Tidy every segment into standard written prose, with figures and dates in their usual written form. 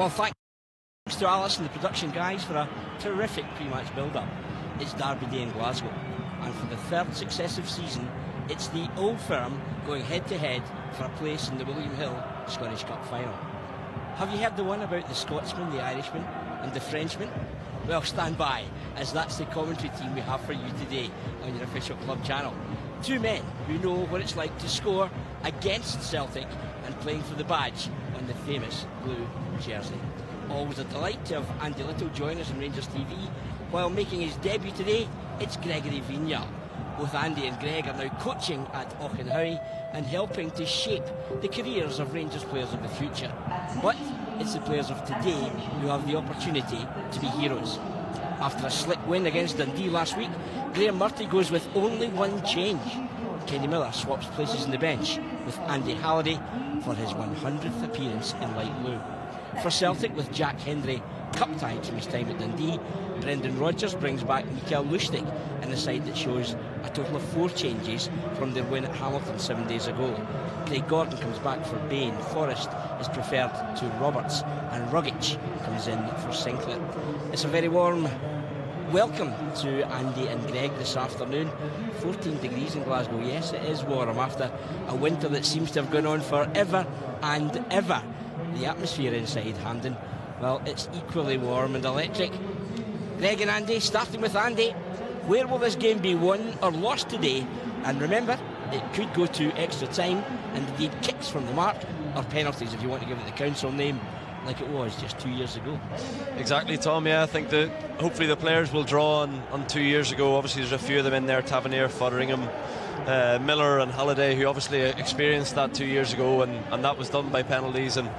Well, thanks to Alice and the production guys for a terrific pre-match build-up. It's Derby Day in Glasgow, and for the third successive season, it's the old firm going head-to-head for a place in the William Hill Scottish Cup final. Have you heard the one about the Scotsman, the Irishman, and the Frenchman? Well, stand by, as that's the commentary team we have for you today on your official club channel. Two men who know what it's like to score against Celtic and playing for the badge on the famous blue jersey. Always a delight to have Andy Little join us on Rangers TV. While making his debut today, it's Gregory Vigneault. Both Andy and Greg are now coaching at Auchenhowie and helping to shape the careers of Rangers players of the future. But it's the players of today who have the opportunity to be heroes. After a slick win against Dundee last week, Graham Murty goes with only one change. Kenny Miller swaps places on the bench with Andy Halliday for his 100th appearance in light blue. For Celtic, with Jack Hendry cup-tied from his time at Dundee, Brendan Rodgers brings back Mikael Lustig in a side that shows a total of 4 changes from their win at Hamilton 7 days ago. Craig Gordon comes back for Bain, Forrest is preferred to Roberts, and Rogic comes in for Sinclair. It's a very warm welcome to Andy and Greg this afternoon. 14 degrees in Glasgow. Yes, it is warm after a winter that seems to have gone on forever and ever. The atmosphere inside Hampden, well, it's equally warm and electric. Greg and Andy, starting with Andy, where will this game be won or lost today? And remember, it could go to extra time and indeed kicks from the mark, or penalties if you want to give it the council name, like it was just 2 years ago. Exactly, Tom. Yeah, I think that hopefully the players will draw on 2 years ago. Obviously there's a few of them in there, Tavernier, Fotheringham, Miller and Halliday, who obviously experienced that 2 years ago, and that was done by penalties. And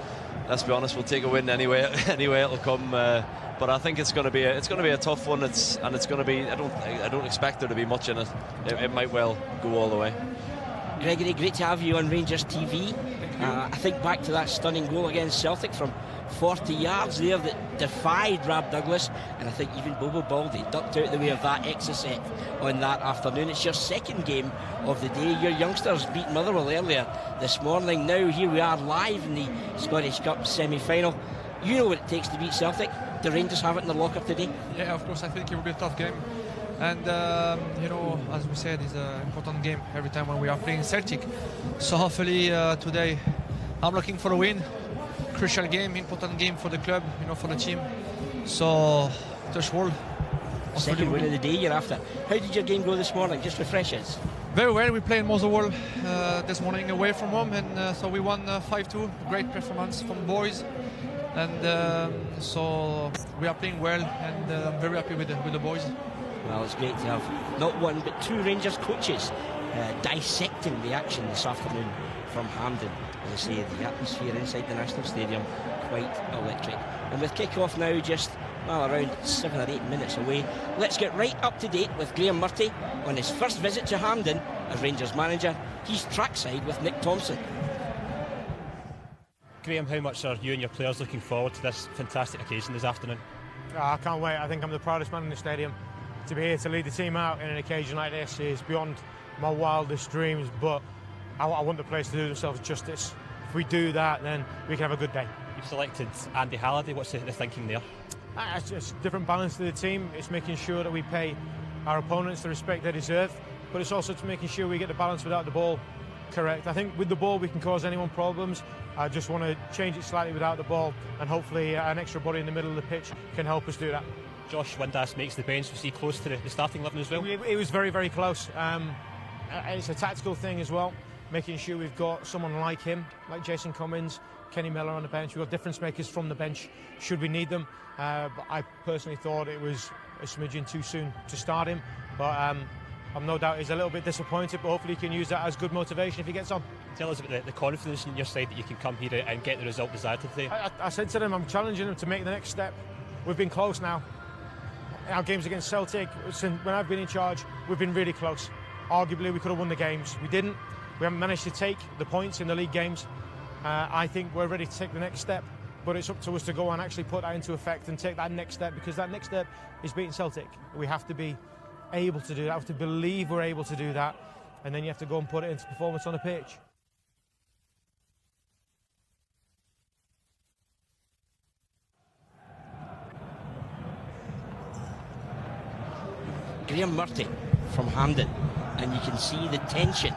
let's be honest, we'll take a win anyway it'll come. But I think it's going to be a tough one. It's going to be. I don't expect there to be much in it. It might well go all the way. Gregory, great to have you on Rangers TV. I think back to that stunning goal against Celtic from 40 yards there that defied Rab Douglas, and I think even Bobo Baldy ducked out the way of that exocet on that afternoon. It's your second game of the day. Your youngsters beat Motherwell earlier this morning. Now here we are live in the Scottish Cup semi-final. You know what it takes to beat Celtic. The Rangers have it in the locker today. Yeah, of course. I think it will be a tough game. And, as we said, it's an important game every time when we are playing Celtic. So hopefully today I'm looking for a win. Crucial game, important game for the club, for the team. So, touch wood. Second win of the day you're after. How did your game go this morning? Just refresh us. Very well. We played Motherwell this morning away from home, and so we won 5-2. Great performance from boys. And so we are playing well, and I'm very happy with the boys. Well, it's great to have not one but 2 Rangers coaches dissecting the action this afternoon from Hampden. As I say, the atmosphere inside the National Stadium quite electric. And with kick-off now just around 7 or 8 minutes away, let's get right up to date with Graham Murty on his first visit to Hampden as Rangers manager. He's trackside with Nick Thompson. Graham, how much are you and your players looking forward to this fantastic occasion this afternoon? I can't wait. I think I'm the proudest man in the stadium. To be here to lead the team out in an occasion like this is beyond my wildest dreams, but I want the players to do themselves justice. If we do that, then we can have a good day. You've selected Andy Halliday. What's the thinking there? It's a different balance to the team. It's making sure that we pay our opponents the respect they deserve, but it's also to making sure we get the balance without the ball correct. I think with the ball we can cause anyone problems. I just want to change it slightly without the ball, and hopefully an extra body in the middle of the pitch can help us do that. Josh Windass makes the bench. Was he close to the starting 11 as well? It was very, very close. It's a tactical thing as well, making sure we've got someone like him, like Jason Cummins, Kenny Miller on the bench. We've got difference makers from the bench should we need them. But I personally thought it was a smidgen too soon to start him. But I'm no doubt he's a little bit disappointed, but hopefully he can use that as good motivation if he gets on. Tell us about the confidence in your side that you can come here and get the result desired today. I said to them, I'm challenging them to make the next step. We've been close now. Our games against Celtic, when I've been in charge, we've been really close. Arguably, we could have won the games. We didn't. We haven't managed to take the points in the league games. I think we're ready to take the next step, but it's up to us to go and actually put that into effect and take that next step, because that next step is beating Celtic. We have to be able to do that. I have to believe we're able to do that, and then you have to go and put it into performance on the pitch. Graham Murphy from Hampden, and you can see the tension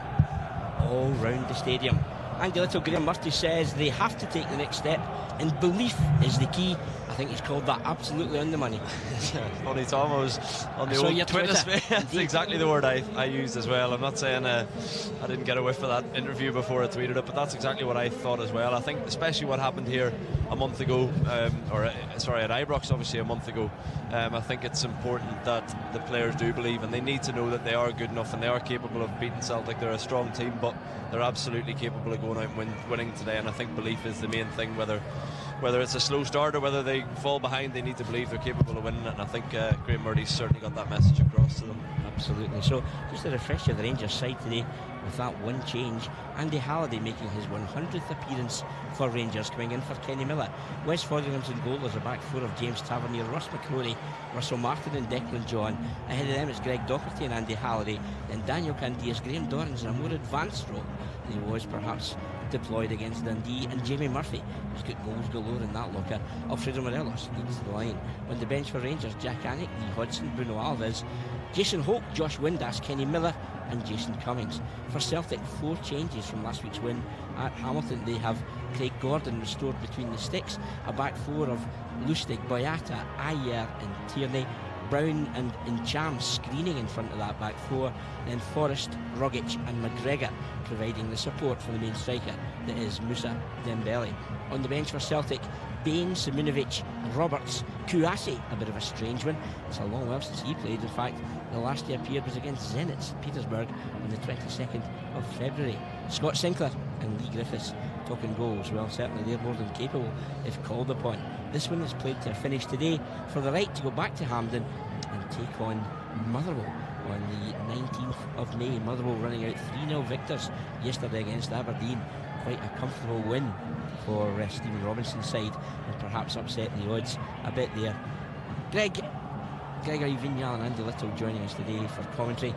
all round the stadium. Andy Little, Graham Murphy says they have to take the next step, and belief is the key. I think he's called that absolutely on the money. Funny, Tom, I was on the old Twitter space. That's exactly the word I used as well. I'm not saying I didn't get a whiff of that interview before I tweeted it, but that's exactly what I thought as well. I think especially what happened here a month ago, at Ibrox obviously a month ago, I think it's important that the players do believe, and they need to know that they are good enough and they are capable of beating Celtic. They're a strong team, but they're absolutely capable of going out and winning today, and I think belief is the main thing. Whether it's a slow start or whether they fall behind, they need to believe they're capable of winning it, and I think Graham Murray's certainly got that message across to them. Absolutely. So just a refresher of the Rangers side today with that one change. Andy Halliday making his 100th appearance for Rangers, coming in for Kenny Miller. Wes Fodringham's in goal. There's a back four of James Tavernier, Ross McCrory, Russell Martin and Declan John. Ahead of them is Greg Docherty and Andy Halliday. Then Daniel Candias, Graham Dorrans in a more advanced role than he was perhaps deployed against Dundee, and Jamie Murphy, who's got goals galore in that locker. Alfredo Morelos leads the line. On the bench for Rangers, Jack Anick, Lee Hodgson, Bruno Alves, Jason Hope, Josh Windass, Kenny Miller and Jason Cummings. For Celtic, 4 changes from last week's win at Hamilton. They have Craig Gordon restored between the sticks, a back four of Lustig, Boyata, Ayer and Tierney, Brown and Incham screening in front of that back four, then Forrest, Rogic and McGregor providing the support for the main striker that is Musa Dembele. On the bench for Celtic, Bain, Simunovic, Roberts, Kouassi, a bit of a strange one. It's a long while since he played. In fact, the last he appeared was against Zenit St. Petersburg on the 22nd of February. Scott Sinclair and Lee Griffiths talking goals. Well, certainly they're more than capable if called upon. This one is played to a finish today for the right to go back to Hampden and take on Motherwell on the 19th of May. Motherwell running out 3-0 victors yesterday against Aberdeen. Quite a comfortable win for Stephen Robinson's side, and perhaps upset the odds a bit there. Gregory Vignal and Andy Little joining us today for commentary.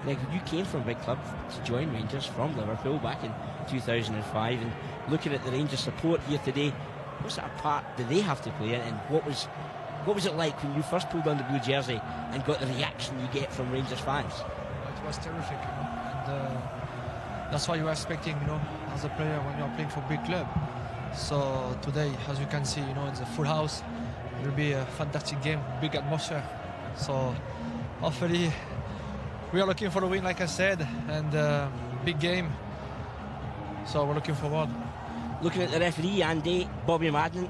Greg, you came from a big club to join Rangers from Liverpool back in 2005, and looking at the Rangers support here today, what sort of part do they have to play in, and what was it like when you first pulled on the blue jersey and got the reaction you get from Rangers fans? It was terrific, and that's what you are expecting, as a player when you are playing for a big club. So today, as you can see, it's a full house. It will be a fantastic game, big atmosphere. So hopefully we are looking for a win, like I said, and big game. So we're looking forward. Looking at the referee, Andy, Bobby Madden,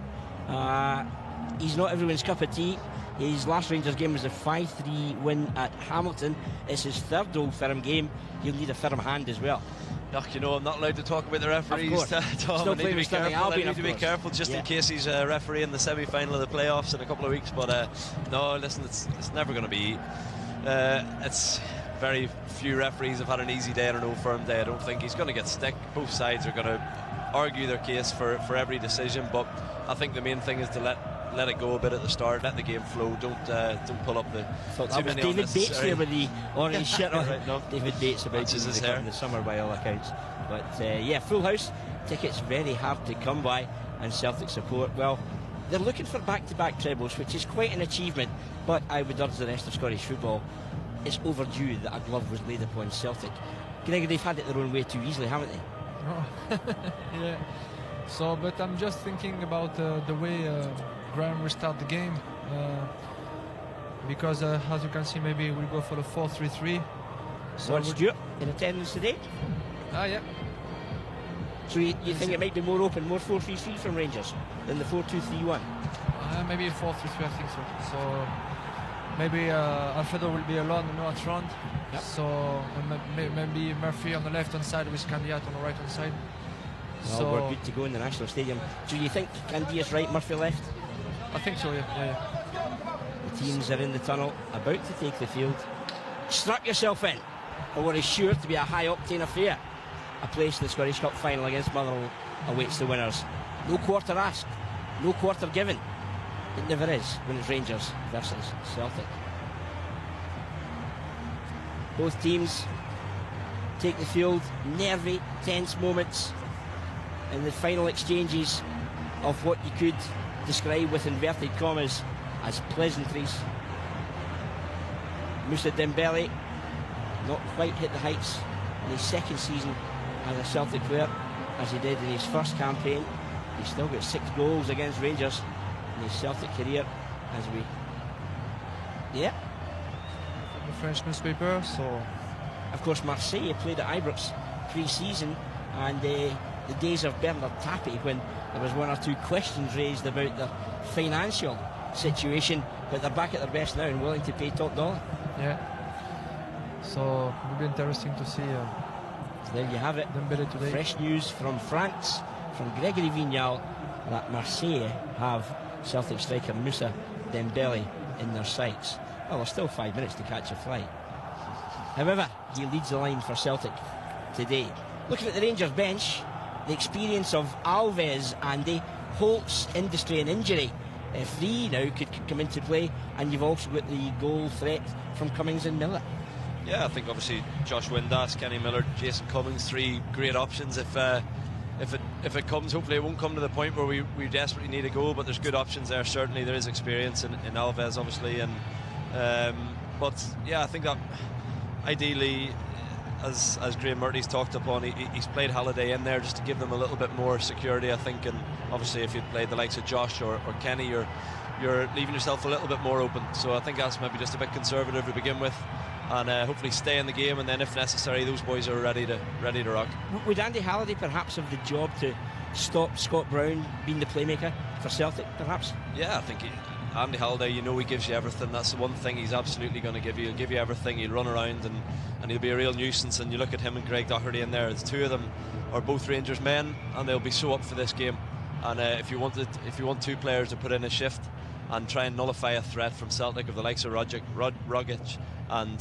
he's not everyone's cup of tea. His last Rangers game was a 5-3 win at Hamilton. It's his third Old Firm game. He'll need a firm hand as well. I'm not allowed to talk about the referees, Tom. I need to be careful. I need to be careful just in case he's a referee in the semi-final of the playoffs in a couple of weeks. But no, listen, it's never going to be. It's very few referees have had an easy day and an Old Firm day. I don't think he's going to get stick. Both sides are going to argue their case for every decision, but I think the main thing is to let it go a bit at the start, let the game flow. Don't pull up the too many David Bates there with the orange shirt on. Right, no. David Bates about to his come hair in the summer by all accounts. But yeah, full house, tickets very hard to come by, and Celtic support, well, they're looking for back-to-back trebles, which is quite an achievement, but I would urge the rest of Scottish football, it's overdue that a glove was laid upon Celtic. Greg, they've had it their own way too easily, haven't they? Oh. Yeah. So, but I'm just thinking about the way Graham will start the game, because as you can see, maybe we'll go for the 4-3-3. So Stuart in attendance today? Yeah. So you think it might be more open, more 4-3-3 from Rangers than the 4-2-3-1? Maybe 4-3-3, I think so. So maybe Alfredo will be alone, at front. Yep. So maybe Murphy on the left-hand side with Candiat on the right-hand side. Well, so we're good to go in the National Stadium. So you think Candias right, Murphy left? I think so, yeah. The teams are in the tunnel, about to take the field. Strap yourself in, or what is sure to be a high-octane affair. A place in the Scottish Cup final against Motherwell awaits the winners. No quarter asked, no quarter given. It never is when it's Rangers versus Celtic. Both teams take the field, nervy, tense moments, and the final exchanges of what you could describe with inverted commas as pleasantries. Moussa Dembele not quite hit the heights in his second season as a Celtic player as he did in his first campaign. He's still got 6 goals against Rangers in his Celtic career as we... Yeah. The French newspaper, so... Of course, Marseille played at Ibrox pre-season, and the days of Bernard Tapie, when there was 1 or 2 questions raised about the financial situation, but they're back at their best now and willing to pay top dollar. Yeah. So it will be interesting to see. So there you have it. Dembele today. Fresh news from France, from Gregory Vignal, that Marseille have Celtic striker Moussa Dembele in their sights. Well, there's still 5 minutes to catch a flight. However, he leads the line for Celtic today. Looking at the Rangers bench, the experience of Alves, Andy, Holt's industry and injury free now could come into play, and you've also got the goal threat from Cummings and Miller. Yeah, I think obviously Josh Windass, Kenny Miller, Jason Cummings, 3 great options if it comes. Hopefully it won't come to the point where we desperately need a goal, but there's good options there. Certainly there is experience in Alves, obviously, and but yeah, I think that ideally, as Graham Murty's talked upon, he's played Halliday in there just to give them a little bit more security, I think. And obviously if you'd played the likes of Josh or Kenny, you're leaving yourself a little bit more open. So I think that's maybe just a bit conservative to begin with, and hopefully stay in the game, and then if necessary those boys are ready to rock. Would Andy Halliday perhaps have the job to stop Scott Brown being the playmaker for Celtic, perhaps? Yeah, I think Andy Halliday, he gives you everything. That's the one thing he's absolutely going to give you. He'll give you everything. He'll run around and he'll be a real nuisance. And you look at him and Greg Doherty in there, the 2 of them are both Rangers men, and they'll be so up for this game. And if you want 2 players to put in a shift and try and nullify a threat from Celtic of the likes of Rogic and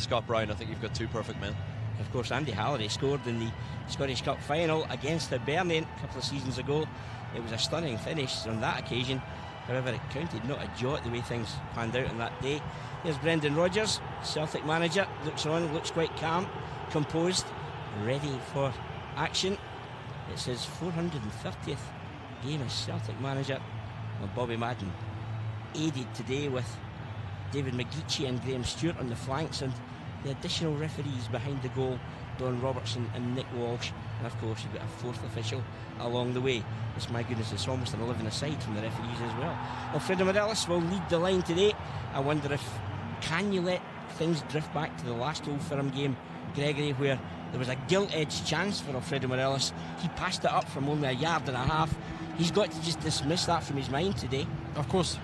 Scott Brown, I think you've got 2 perfect men. Of course, Andy Halliday scored in the Scottish Cup final against Hibernian a couple of seasons ago. It was a stunning finish on that occasion. However, it counted not a jot the way things panned out on that day. Here's Brendan Rodgers, Celtic manager, looks on, looks quite calm, composed, ready for action. It's his 430th game as Celtic manager. Well, Bobby Madden aided today with David McGeechee and Graham Stewart on the flanks, and the additional referees behind the goal, Don Robertson and Nick Walsh, and of course you've got a 4th official along the way. It's, my goodness, it's almost an 11 aside from the referees as well. Alfredo Morelos will lead the line today. I wonder if, can you let things drift back to the last Old Firm game, Gregory, where there was a gilt-edged chance for Alfredo Morelos. He passed it up from only 1.5 yards. He's got to just dismiss that from his mind today. Of course,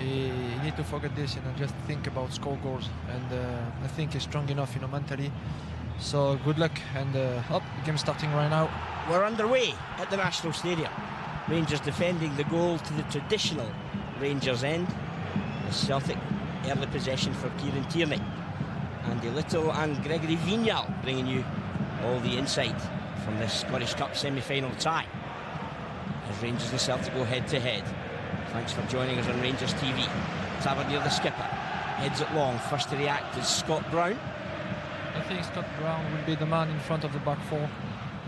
you need to forget this and just think about score goals. And I think he's strong enough, mentally. So good luck, and the game starting right now. We're underway at the National Stadium. Rangers defending the goal to the traditional Rangers end. The Celtic early possession for Kieran Tierney. Andy Little and Gregory Vignal bringing you all the insight from this Scottish Cup semi-final tie, as Rangers and Celtic go head to head. Thanks for joining us on Rangers TV. Tavernier, the skipper, heads it long. First to react is Scott Brown. I think Scott Brown will be the man in front of the back 4.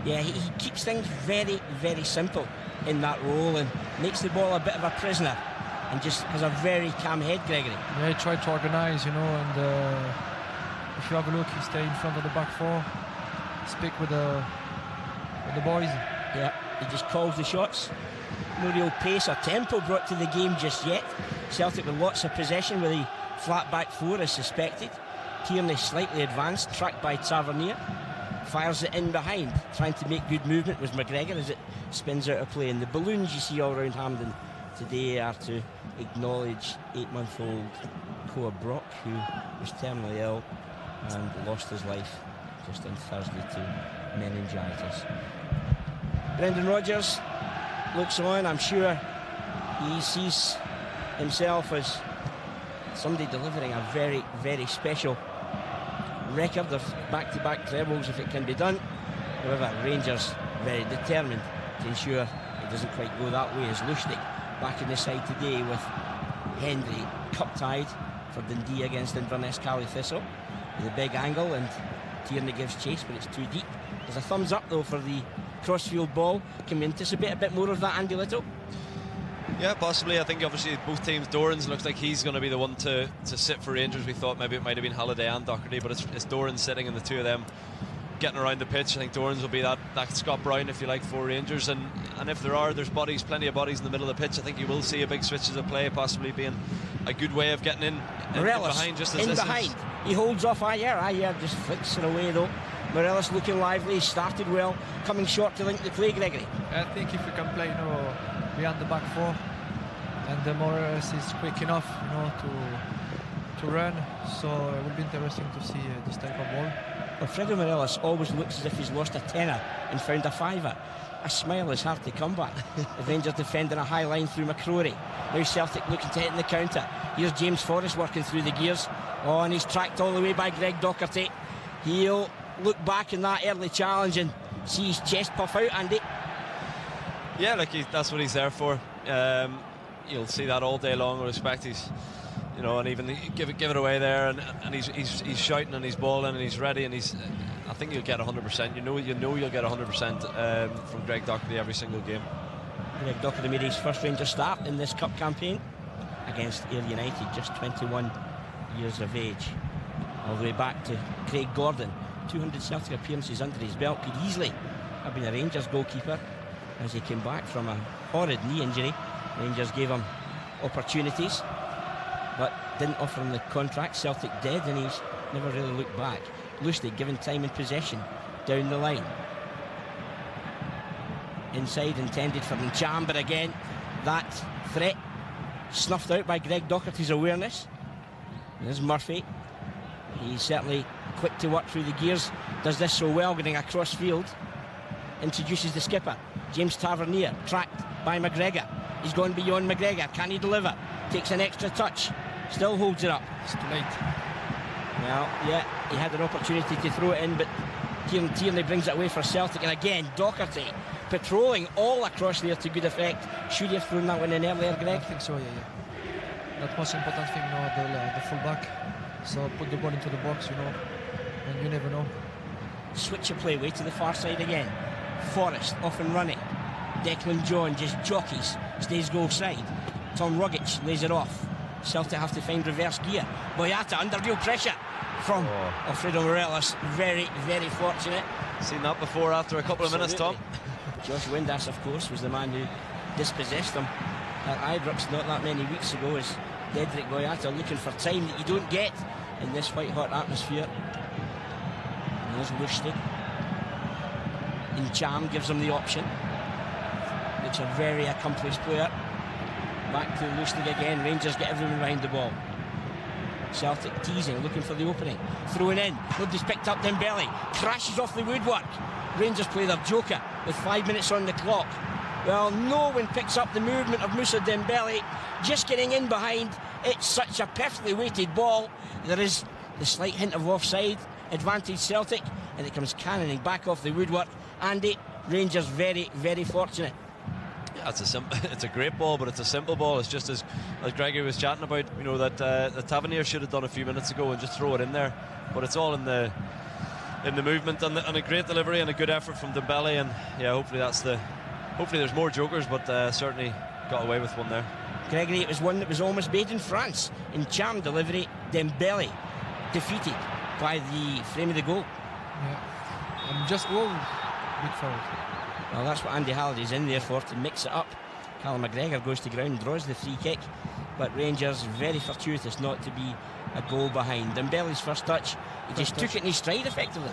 Yeah, he keeps things very, very simple in that role and makes the ball a bit of a prisoner and just has a very calm head, Gregory. Yeah, he tried to organise, and if you have a look, he stay in front of the back 4, speak with the boys. Yeah, he just calls the shots. No real pace or tempo brought to the game just yet. Celtic with lots of possession with the flat back 4 as suspected. Tierney slightly advanced, tracked by Tavernier. Fires it in behind, trying to make good movement with McGregor as it spins out of play. And the balloons you see all around Hampden today are to acknowledge 8-month-old Koa Brock, who was terminally ill and lost his life just on Thursday to meningitis. Brendan Rodgers looks on. I'm sure he sees himself as somebody delivering a very, very special record of back-to-back trebles if it can be done. However, Rangers very determined to ensure it doesn't quite go that way, as Lustig back in the side today with Hendry cup-tied for Dundee against Inverness Cali Thistle with a big angle, and Tierney gives chase but it's too deep. There's a thumbs up though for the crossfield ball. Can we anticipate a bit more of that, Andy Little? Yeah, possibly. I think obviously both teams, Doran's looks like he's going to be the one to sit for Rangers. We thought maybe it might have been Halliday and Doherty, but it's Doran sitting, and the two of them getting around the pitch. I think Doran's will be that Scott Brown, if you like, for Rangers. And if there's bodies, plenty of bodies in the middle of the pitch, I think you will see a big switches of play, possibly being a good way of getting in behind. Just as in behind. He holds off Ayer just flicks it away though. Morelos looking lively, he started well, coming short to link the play, Gregory. I think if we can play, behind the back four, and Morelos is quick enough, to run, so it will be interesting to see this type of ball. Alfredo Morelos always looks as if he's lost a tenner and found a fiver. A smile is hard to come by. The Rangers defending a high line through McCrory. Now Celtic looking to hit in the counter. Here's James Forrest working through the gears. Oh, and he's tracked all the way by Greg Doherty. He'll look back in that early challenge and see his chest puff out, Andy. Yeah, that's what he's there for. You'll see that all day long. I respect and even give it away there, and he's shouting and he's balling and he's ready, and I think you'll get 100%. You know you'll get 100% from Greg Doherty every single game. Greg Doherty made his first Rangers start in this cup campaign against Ayr United, just 21 years of age. All the way back to Craig Gordon, 200 Celtic appearances under his belt. Could easily have been a Rangers goalkeeper as he came back from a horrid knee injury. Rangers gave him opportunities but didn't offer him the contract. Celtic did, and he's never really looked back. Loosely given time and possession down the line. Inside intended for Ncham, but again that threat snuffed out by Greg Doherty's awareness. There's Murphy. He's certainly quick to work through the gears, does this so well, getting across field. Introduces the skipper, James Tavernier, tracked by McGregor. He's gone beyond McGregor. Can he deliver? Takes an extra touch, still holds it up. It's too late. Well, yeah, he had an opportunity to throw it in, but Kieran Tierney brings it away for Celtic. And again, Doherty patrolling all across there to good effect. Should he have thrown that one in earlier, Greg? I think so, yeah. That most important thing, the full back. So put the ball into the box, and you never know. Switch of play, way to the far side again. Forrest off and running. Declan John just jockeys, stays goal side. Tom Rogic lays it off. Celtic have to find reverse gear. Boyata under real pressure from Alfredo Morelos. Very, very fortunate. Seen that before after a couple of minutes, Tom. Josh Windass, of course, was the man who dispossessed him at Ibrox not that many weeks ago, as Dedrick Boyata looking for time that you don't get in this white-hot atmosphere. And there's Lustig. Ncham gives him the option. Looks a very accomplished player. Back to Lustig again. Rangers get everyone behind the ball. Celtic teasing, looking for the opening. Throwing in. Nobody's picked up Dembele. Crashes off the woodwork. Rangers play their joker with 5 minutes on the clock. Well, no one picks up the movement of Moussa Dembele. Just getting in behind. It's such a perfectly weighted ball. There is the slight hint of offside. Advantage Celtic. And it comes cannoning back off the woodwork. Andy, Rangers very, very fortunate. Yeah, it's a great ball, but it's a simple ball. It's just as Gregory was chatting about, that Tavernier should have done a few minutes ago and just throw it in there. But it's all in the movement and a great delivery and a good effort from Dembele. And yeah, hopefully there's more jokers, but certainly got away with one there. Gregory, it was one that was almost made in France. Ncham delivery, Dembele defeated by the frame of the goal. Yeah, and just big foul. Well, that's what Andy Halliday's in there for, to mix it up. Callum McGregor goes to ground, draws the free kick, but Rangers very fortuitous not to be a goal behind. Dembele's first touch, he just took it in his stride effectively.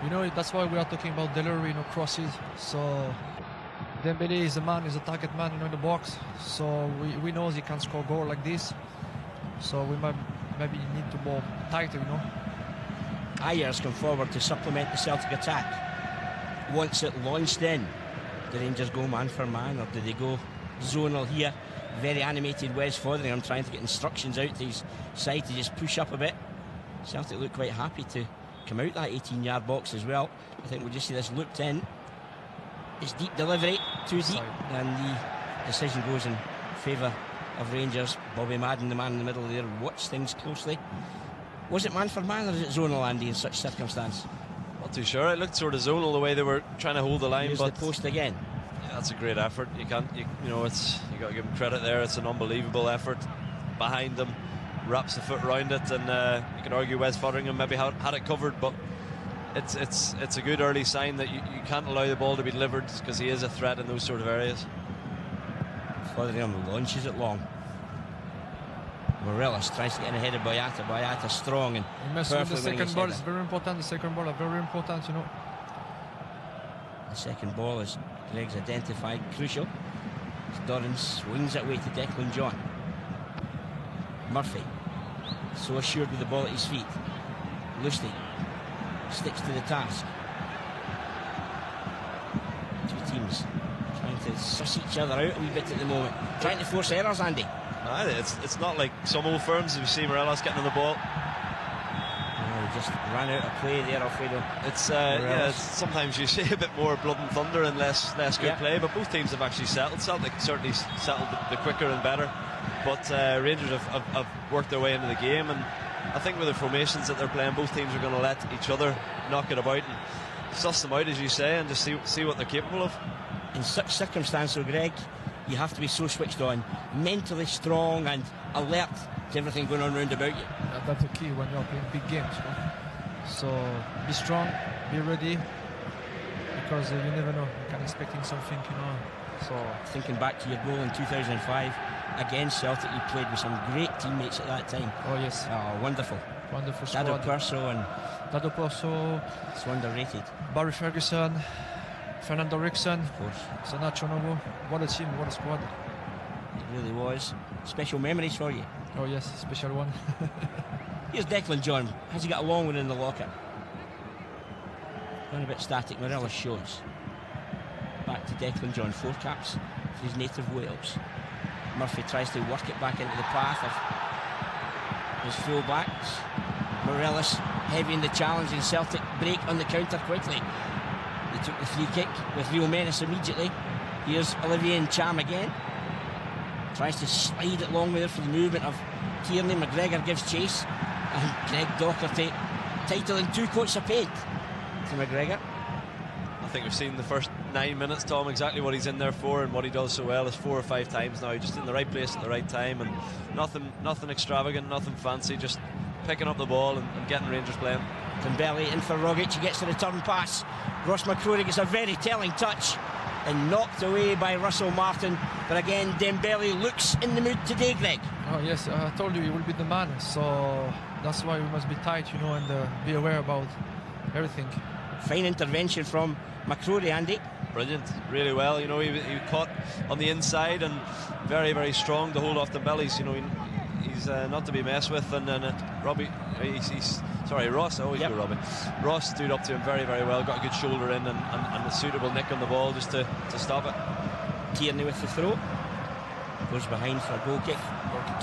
That's why we are talking about delivery, crosses. So Dembele is a target man, in the box. So we know he can score goal like this. So we maybe need to go tighter, Ayers come forward to supplement the Celtic attack. Once it launched in, the Rangers go man for man, or do they go zonal here? Very animated Wes Fotheringham trying to get instructions out to his side to just push up a bit. Celtic look quite happy to come out that 18-yard box as well. I think we'll just see this looped in. It's deep delivery, too deep, and the decision goes in favour of Rangers. Bobby Madden, the man in the middle there, watched things closely. Was it man for man, or is it zonal, Andy, in such circumstance? Not too sure. It looked sort of zonal the way they were trying to hold the line. Here's but the post again. That's a great effort. You got to give him credit there. It's an unbelievable effort behind him. Wraps the foot around it, and you can argue Wes Fotheringham maybe had it covered, but it's a good early sign that you can't allow the ball to be delivered, because he is a threat in those sort of areas. Fotheringham launches it long. Morelos tries to get in ahead of Boyata. Boyata strong and the second ball is very important. The second ball are very important, The second ball, as Greg's identified, crucial. As Doran swings it away to Declan John. Murphy, so assured with the ball at his feet. Lustig sticks to the task. Two teams trying to suss each other out a wee bit at the moment. Trying to force errors, Andy. It's not like some old firms. You see Morelos getting on the ball. He just ran out of play there, Alfredo. It's sometimes you see a bit more blood and thunder and less good play, but both teams have actually settled. Celtic certainly settled the quicker and better, but Rangers have worked their way into the game, and I think with the formations that they're playing, both teams are going to let each other knock it about and suss them out, as you say, and just see what they're capable of. In such circumstances, Greg, you have to be so switched on, mentally strong and alert to everything going on round about you. Yeah, that's the key when you're playing big games. So be strong, be ready, because you never know. You can expecting something, So thinking back to your goal in 2005 against Celtic, you played with some great teammates at that time. Oh yes. Oh, wonderful. Wonderful Dado squad. Dado Perso. It's underrated. Barry Ferguson. Fernando Rickson. Of course. Sanacho Novo. What a team, what a squad. It really was. Special memories for you. Oh yes, special one. Here's Declan John. Has he got a long one in the locker? Going a bit static. Morelos shows. Back to Declan John. 4 caps for his native Wales. Murphy tries to work it back into the path of his full-backs. Morelos heavy in the challenge, and Celtic break on the counter quickly. They took the free kick with real menace immediately. Here's Olivier Ncham again. Tries to slide it long there for the movement of Tierney. McGregor gives chase, and Greg Docherty titling 2 coats of paint to McGregor. I think we've seen the first 9 minutes, Tom, exactly what he's in there for, and what he does so well is 4 or 5 times now, just in the right place at the right time, and nothing extravagant, nothing fancy, just picking up the ball and getting Rangers playing. Dembele in for Rogic. He gets the return pass. Ross McCrory gets a very telling touch and knocked away by Russell Martin. But again, Dembele looks in the mood today, Greg. Oh yes, I told you he will be the man, so that's why we must be tight, and be aware about everything. Fine intervention from McCrory, Andy. Brilliant, really well. You know, he caught on the inside and very, very strong to hold off the bellies. You know, he's not to be messed with. And then Ross. I always go Robbie. Ross stood up to him very, very well. Got a good shoulder in and a suitable nick on the ball just to stop it. Tierney with the throw. Goes behind for a goal kick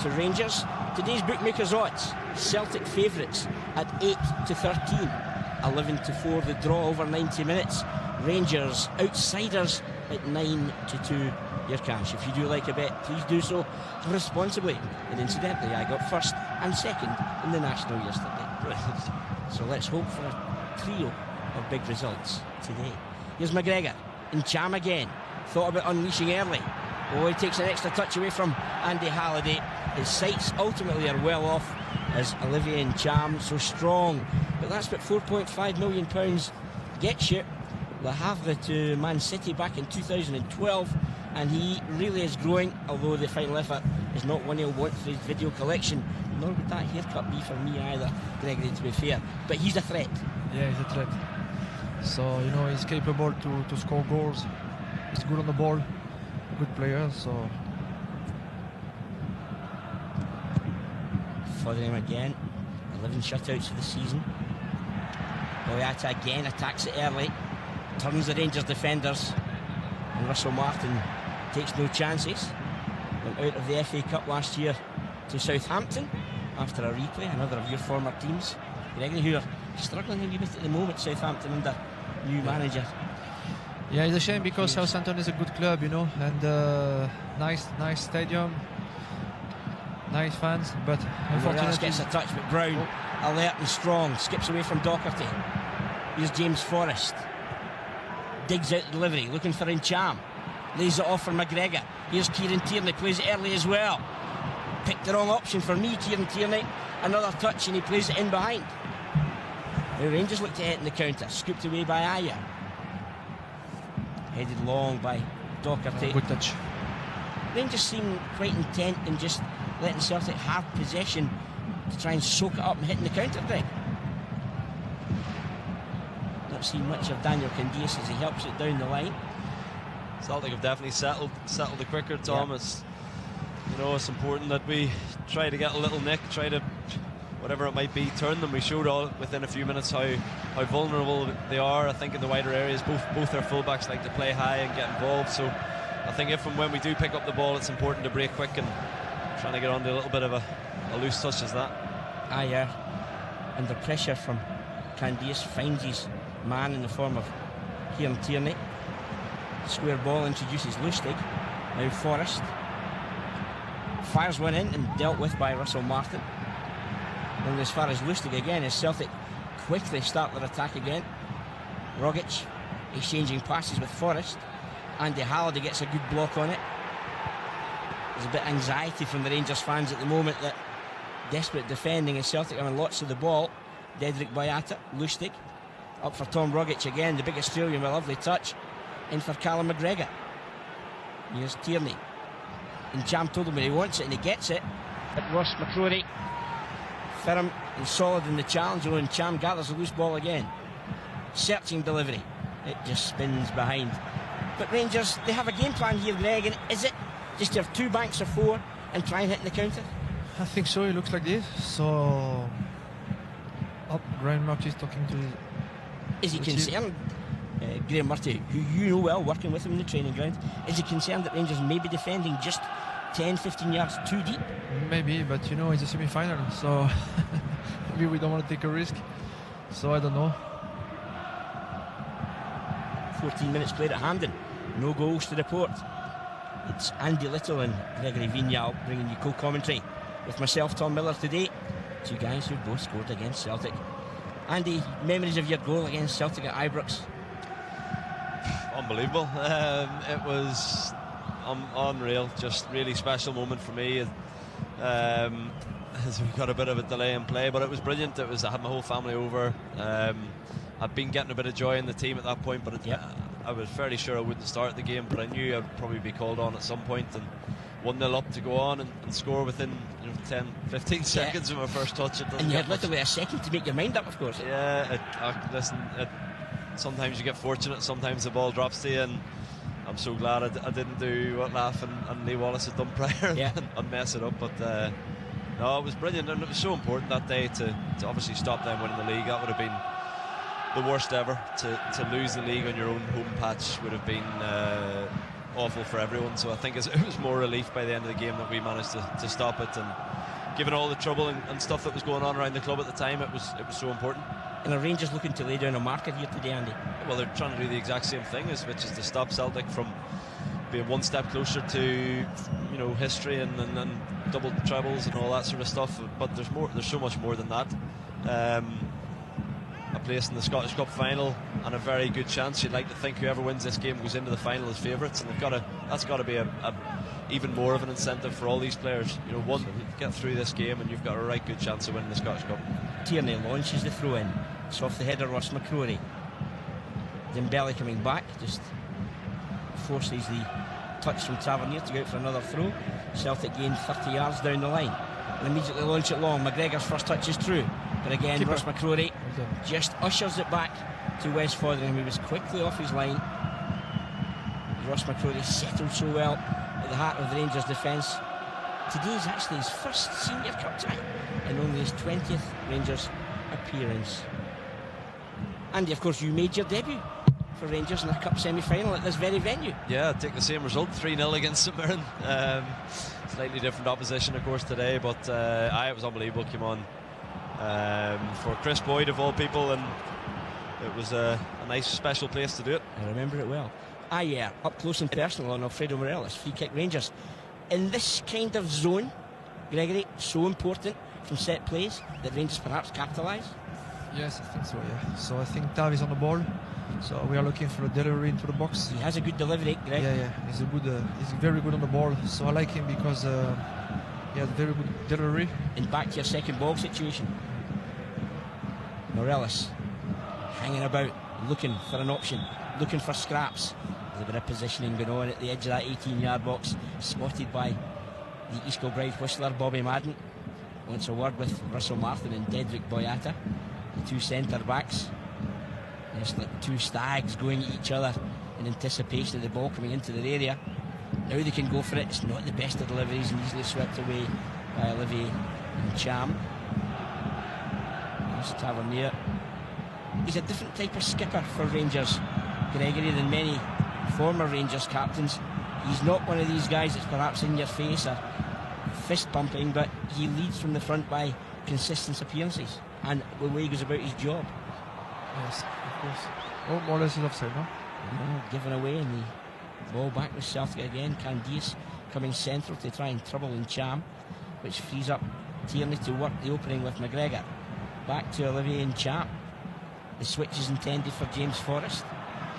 to Rangers. Today's bookmakers' odds: Celtic favourites at 8-13. 11-4 the draw over 90 minutes. Rangers outsiders at 9-2 your cash. If you do like a bet, please do so responsibly. And incidentally, I got first and second in the National yesterday. So let's hope for a trio of big results today. Here's McGregor. Ncham again. Thought about unleashing early. Oh, he takes an extra touch away from Andy Halliday. His sights ultimately are well off as Olivier Ncham, so strong. But that's what £4.5 million gets you. Le Havre to Man City back in 2012, and he really is growing, although the final effort is not one he'll want for his video collection, nor would that haircut be for me either, Gregory, to be fair. But he's a threat. Yeah, he's a threat. So, you know, he's capable to score goals. He's good on the ball, good player, so... Fotheringham again, 11 shutouts for the season. Boyata again attacks it early, turns the Rangers defenders, and Russell Martin takes no chances. Went out of the FA Cup last year to Southampton after a replay, another of your former teams, Gregory, who are struggling a wee bit at the moment, Southampton, under new manager. Yeah, it's a shame because Southampton is a good club, you know, and nice stadium, nice fans, but unfortunately... gets a touch, but Brown, alert and strong, skips away from Docherty. Here's James Forrest. Digs out the delivery, looking for Ncham. Lays it off for McGregor. Here's Kieran Tierney, plays it early as well. Picked the wrong option for me, Kieran Tierney. Another touch and he plays it in behind. The Rangers look to hit in the counter, scooped away by Ayer. Headed long by Docherty. Good touch. Rangers seem quite intent in just letting Celtic have possession to try and soak it up and hit in the counter, Greg. Not seen much of Daniel Candeias as he helps it down the line. Celtic have definitely settled it quicker, Tom. Yeah. It's important that we try to get a little nick, try to, whatever it might be, turn them. We showed all within a few minutes how vulnerable they are. I think in the wider areas, both their fullbacks like to play high and get involved. So I think if and when we do pick up the ball, it's important to break quick and trying to get onto a little bit of a loose touch as that. Ayer, under pressure from Candeias, finds his man in the form of Kieran Tierney. Square ball introduces Lustig. Now Forrest fires one in and dealt with by Russell Martin. And as far as Lustig again, as Celtic quickly start their attack again. Rogic exchanging passes with Forrest. Andy Halliday gets a good block on it. There's a bit of anxiety from the Rangers fans at the moment that desperate defending as Celtic having lots of the ball. Dedrick Boyata, Lustig up for Tom Rogic again, the big Australian with a lovely touch. In for Callum McGregor. Here's Tierney. And Cham told him where he wants it and he gets it. But Ross McCrory, firm and solid in the challenge zone, and Cham gathers a loose ball again. Searching delivery. It just spins behind. But Rangers, they have a game plan here, Greg, and is it just to have two banks of four and try and hit in the counter? I think so, it looks like this. So, Graham Murphy is talking to... Is he concerned? Graham Murphy, who you know well, working with him in the training ground, is he concerned that Rangers may be defending just 10-15 yards too deep? Maybe, but it's a semi-final, so maybe we don't want to take a risk. So I don't know. 14 minutes played at Hampden, no goals to report. It's Andy Little and Gregory Vignal bringing you co-commentary with myself, Tom Miller, today. Two guys who both scored against Celtic. Andy, memories of your goal against Celtic at Ibrox? Unbelievable. It was unreal, just really special moment for me. As we got a bit of a delay in play, but it was brilliant. I had my whole family over. I'd been getting a bit of joy in the team at that point, but I was fairly sure I wouldn't start the game, but I knew I'd probably be called on at some point, and 1-0 up to go on and score within 10-15 seconds of my first touch. And you had literally a second to make your mind up, of course. Yeah, sometimes you get fortunate, sometimes the ball drops to you, and I'm so glad I didn't do what Laugh and Lee Wallace had done prior and mess it up. But no, it was brilliant, and it was so important that day to obviously stop them winning the league. That would have been the worst ever. To lose the league on your own home patch would have been awful for everyone. So I think it was more relief by the end of the game that we managed to stop it, and given all the trouble and stuff that was going on around the club at the time, it was so important. And are Rangers looking to lay down a marker here today, Andy? Well, they're trying to do the exact same thing, which is to stop Celtic from being one step closer to history and double trebles and all that sort of stuff. But there's so much more than that. A place in the Scottish Cup final and a very good chance. You'd like to think whoever wins this game goes into the final as favourites, and that's got to be a even more of an incentive for all these players. Get through this game and you've got a right good chance of winning the Scottish Cup. Tierney launches the throw in. It's off the header, Ross McCrory. Dembele coming back, just forces the touch from Tavernier to go out for another throw. Celtic gain 30 yards down the line and immediately launch it long. McGregor's first touch is through, but again Keeper. Ross McCrory just ushers it back to Wes Fotheringham, who was quickly off his line. Ross McCrory settled so well at the heart of the Rangers defence. Today is actually his first Senior Cup tie and only his 20th Rangers appearance. Andy, of course, you made your debut for Rangers in a cup semi-final at this very venue. Yeah, I'd take the same result, 3-0 against St Mirren. Slightly different opposition, of course, today, but it was unbelievable. Came on for Chris Boyd, of all people, and it was a nice, special place to do it. I remember it well. Up close and personal on Alfredo Morelos, free kick Rangers. In this kind of zone, Gregory, so important from set plays that Rangers perhaps capitalise? Yes, I think so, yeah. So I think Tav is on the ball. So we are looking for a delivery into the box. He has a good delivery, Greg. Yeah, he's very good on the ball. So I like him because he has very good delivery. And back to your second ball situation. Morelos hanging about, looking for an option, looking for scraps. There's a bit of positioning going on at the edge of that 18-yard box, spotted by the East Kilbride whistler, Bobby Madden. Wants a word with Russell Martin and Dedrick Boyata, the two centre-backs. There's like two stags going at each other in anticipation of the ball coming into their area. Now they can go for it. It's not the best of deliveries and easily swept away by Olivier and Cham. There's Tavernier. He's a different type of skipper for Rangers, Gregory, than many former Rangers captains. He's not one of these guys that's perhaps in your face or fist pumping, but he leads from the front by consistent appearances and the way he goes about his job. Yes, of course. Oh, more or less is offside, no? Given away, and the ball back with Celtic again. Candice coming central to try and trouble in Cham, which frees up Tierney to work the opening with McGregor. Back to Olivier and Cham. The switch is intended for James Forrest,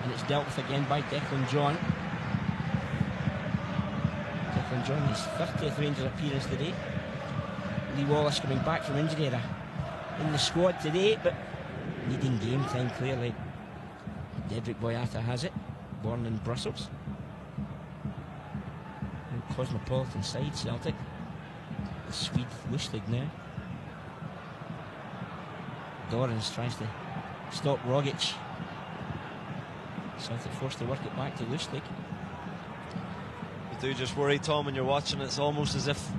and it's dealt with again by Declan John. Declan John, his 30th Rangers appearance today. Lee Wallace coming back from injury in the squad today, but needing game time clearly. Dedrick Boyata has it, born in Brussels. Cosmopolitan side, Celtic. The Swede Lustig now. Dorrans tries to stop Rogic. Celtic forced to work it back to Lustig. You do just worry, Tom, when you're watching. It's almost as if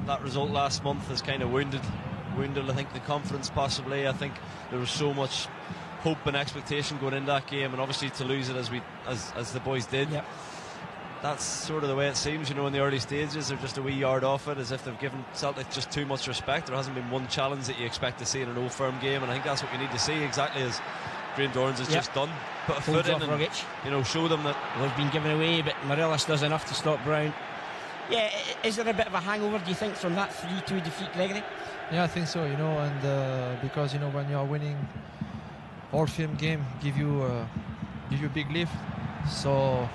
that result last month has kind of wounded, I think, the confidence possibly. I think there was so much hope and expectation going into that game, and obviously to lose it as the boys did. Yep. That's sort of the way it seems, in the early stages. They're just a wee yard off it, as if they've given Celtic just too much respect. There hasn't been one challenge that you expect to see in an Old Firm game, and I think that's what we need to see, exactly as Graham Dorrans has just done. Put a foot in and Rogic. Show them that. Well, they've been given away, but Morelos does enough to stop Brown. Yeah, is there a bit of a hangover, do you think, from that 3-2 defeat, Gregory? Yeah, I think so, and because, when you are winning Old Firm game, give you a big lift. So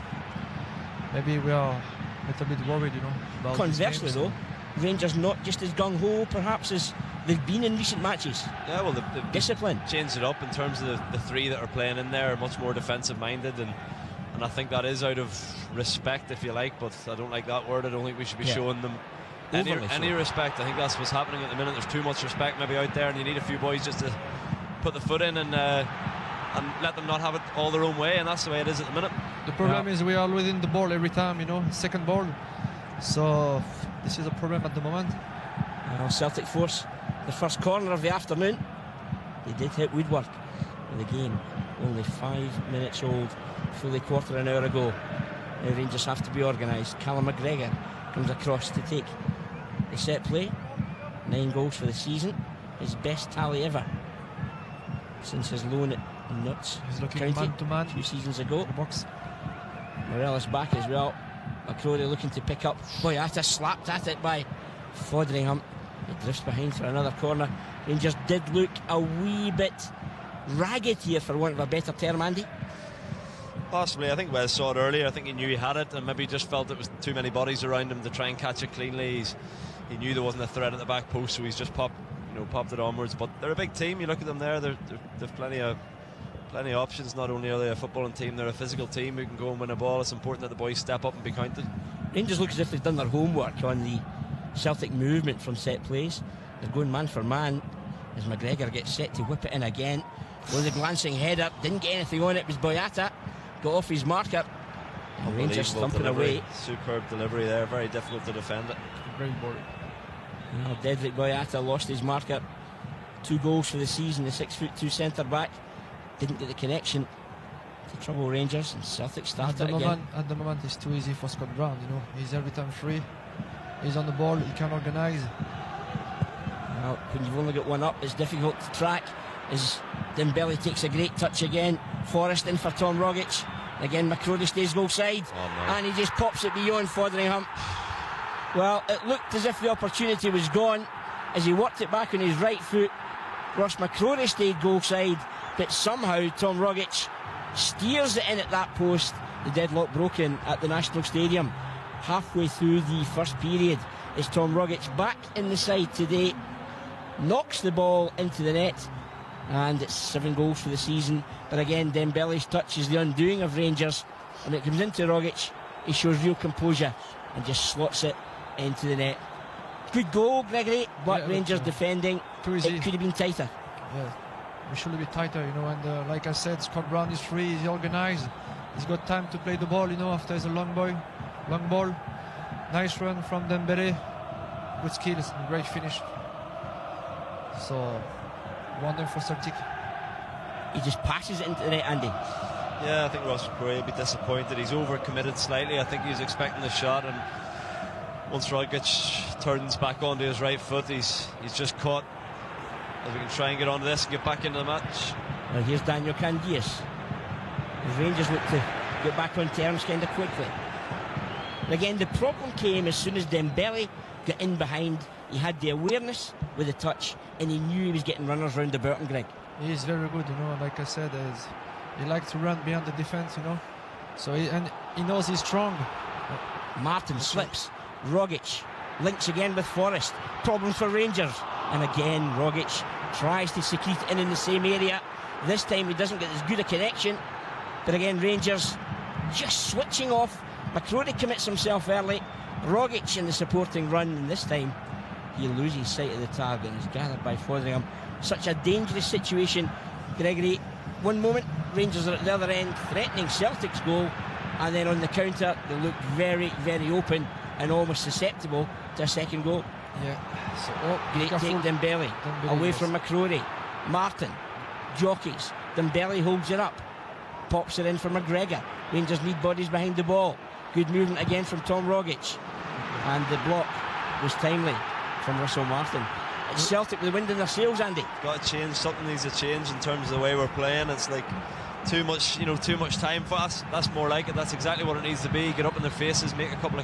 maybe we are a little bit worried, about Conversely, though, Rangers not just as gung-ho, perhaps, as they've been in recent matches. Yeah, well, they've discipline. Changed it up in terms of the three that are playing in there, much more defensive-minded, and I think that is out of respect, if you like, but I don't like that word. I don't think we should be showing them any respect. I think that's what's happening at the minute. There's too much respect maybe out there, and you need a few boys just to put the foot in and let them not have it all their own way, and that's the way it is at the minute. The problem is we are losing the ball every time, second ball. So this is a problem at the moment. Celtic force the first corner of the afternoon. They did hit woodwork with the game only 5 minutes old, fully quarter an hour ago. Now Rangers have to be organised. Callum McGregor comes across to take the set play. 9 goals for the season, his best tally ever since his loan at Notts County man to man 2 seasons ago. Box. Morelos back as well. McCrory looking to pick up. Boyata slapped at it by Fotheringham. It drifts behind for another corner. Rangers did look a wee bit ragged here, for want of a better term, Andy. Possibly. I think Wes saw it earlier. I think he knew he had it and maybe just felt it was too many bodies around him to try and catch it cleanly. He knew there wasn't a threat at the back post, so he's just popped it onwards. But they're a big team. You look at them there, they've plenty of options. Not only are they a footballing team, they're a physical team who can go and win a ball. It's important that the boys step up and be counted. Rangers look as if they've done their homework on the Celtic movement from set plays. They're going man for man as McGregor gets set to whip it in again. With a glancing header, didn't get anything on it. Was Boyata, got off his marker. And Rangers thumping away. Superb delivery there, very difficult to defend it. Very boring. Dedrick Boyata lost his marker. 2 goals for the season. The 6'2" centre back didn't get the connection to trouble Rangers, and Celtic started again. At the moment, it's too easy for Scott Brown. He's every time free. He's on the ball. He can organise. Well, when you've only got one up, it's difficult to track. As Dembele takes a great touch again. Forrest in for Tom Rogic. Again, McCrory stays goal side, and he just pops it beyond Fotheringham. Well, it looked as if the opportunity was gone as he worked it back on his right foot. Ross McCrory stayed goal side, but somehow Tom Rogic steers it in at that post. The deadlock broken at the National Stadium halfway through the first period. Is Tom Rogic back in the side today, knocks the ball into the net, and it's 7 goals for the season. But again, Dembele's touch is the undoing of Rangers, and it comes into Rogic. He shows real composure and just slots it into the net. Good goal, Gregory, but Rangers defending, it could have been tighter. Yeah, it should be tighter, and like I said, Scott Brown is free, he's organised, he's got time to play the ball, after it's a long ball. Nice run from Dembele, good skills and great finish. So, 1-0 for Celtic. He just passes it into the net, Andy. Yeah, I think Ross McCrory will be disappointed. He's over-committed slightly. I think he's expecting the shot, and once Rogic turns back onto his right foot, he's just caught. If we can try and get onto this and get back into the match. Well, here's Daniel Candeias. The Rangers look to get back on terms kind of quickly. And again, the problem came as soon as Dembele got in behind. He had the awareness with the touch, and he knew he was getting runners round the Burton, Greg. He's very good, like I said, he likes to run beyond the defence, So he knows he's strong. Martin slips. Rogic links again with Forrest. Problems for Rangers. And again, Rogic tries to secrete it in the same area. This time he doesn't get as good a connection. But again, Rangers just switching off. McCrory commits himself early. Rogic in the supporting run, and this time he loses sight of the target and is gathered by Fotheringham. Such a dangerous situation, Gregory. One moment, Rangers are at the other end, threatening Celtic's goal, and then on the counter, they look very, very open and almost susceptible to a second goal. Yeah. So, great take, Dembele away from McCrory. Martin jockeys. Dembele holds it up, pops it in for McGregor. Rangers need bodies behind the ball. Good movement again from Tom Rogic, and the block was timely from Russell Martin. It's Celtic with the wind in their sails, Andy. Got to change. Something needs to change in terms of the way we're playing. It's like too much time for us. That's more like it. That's exactly what it needs to be. Get up in their faces, make a couple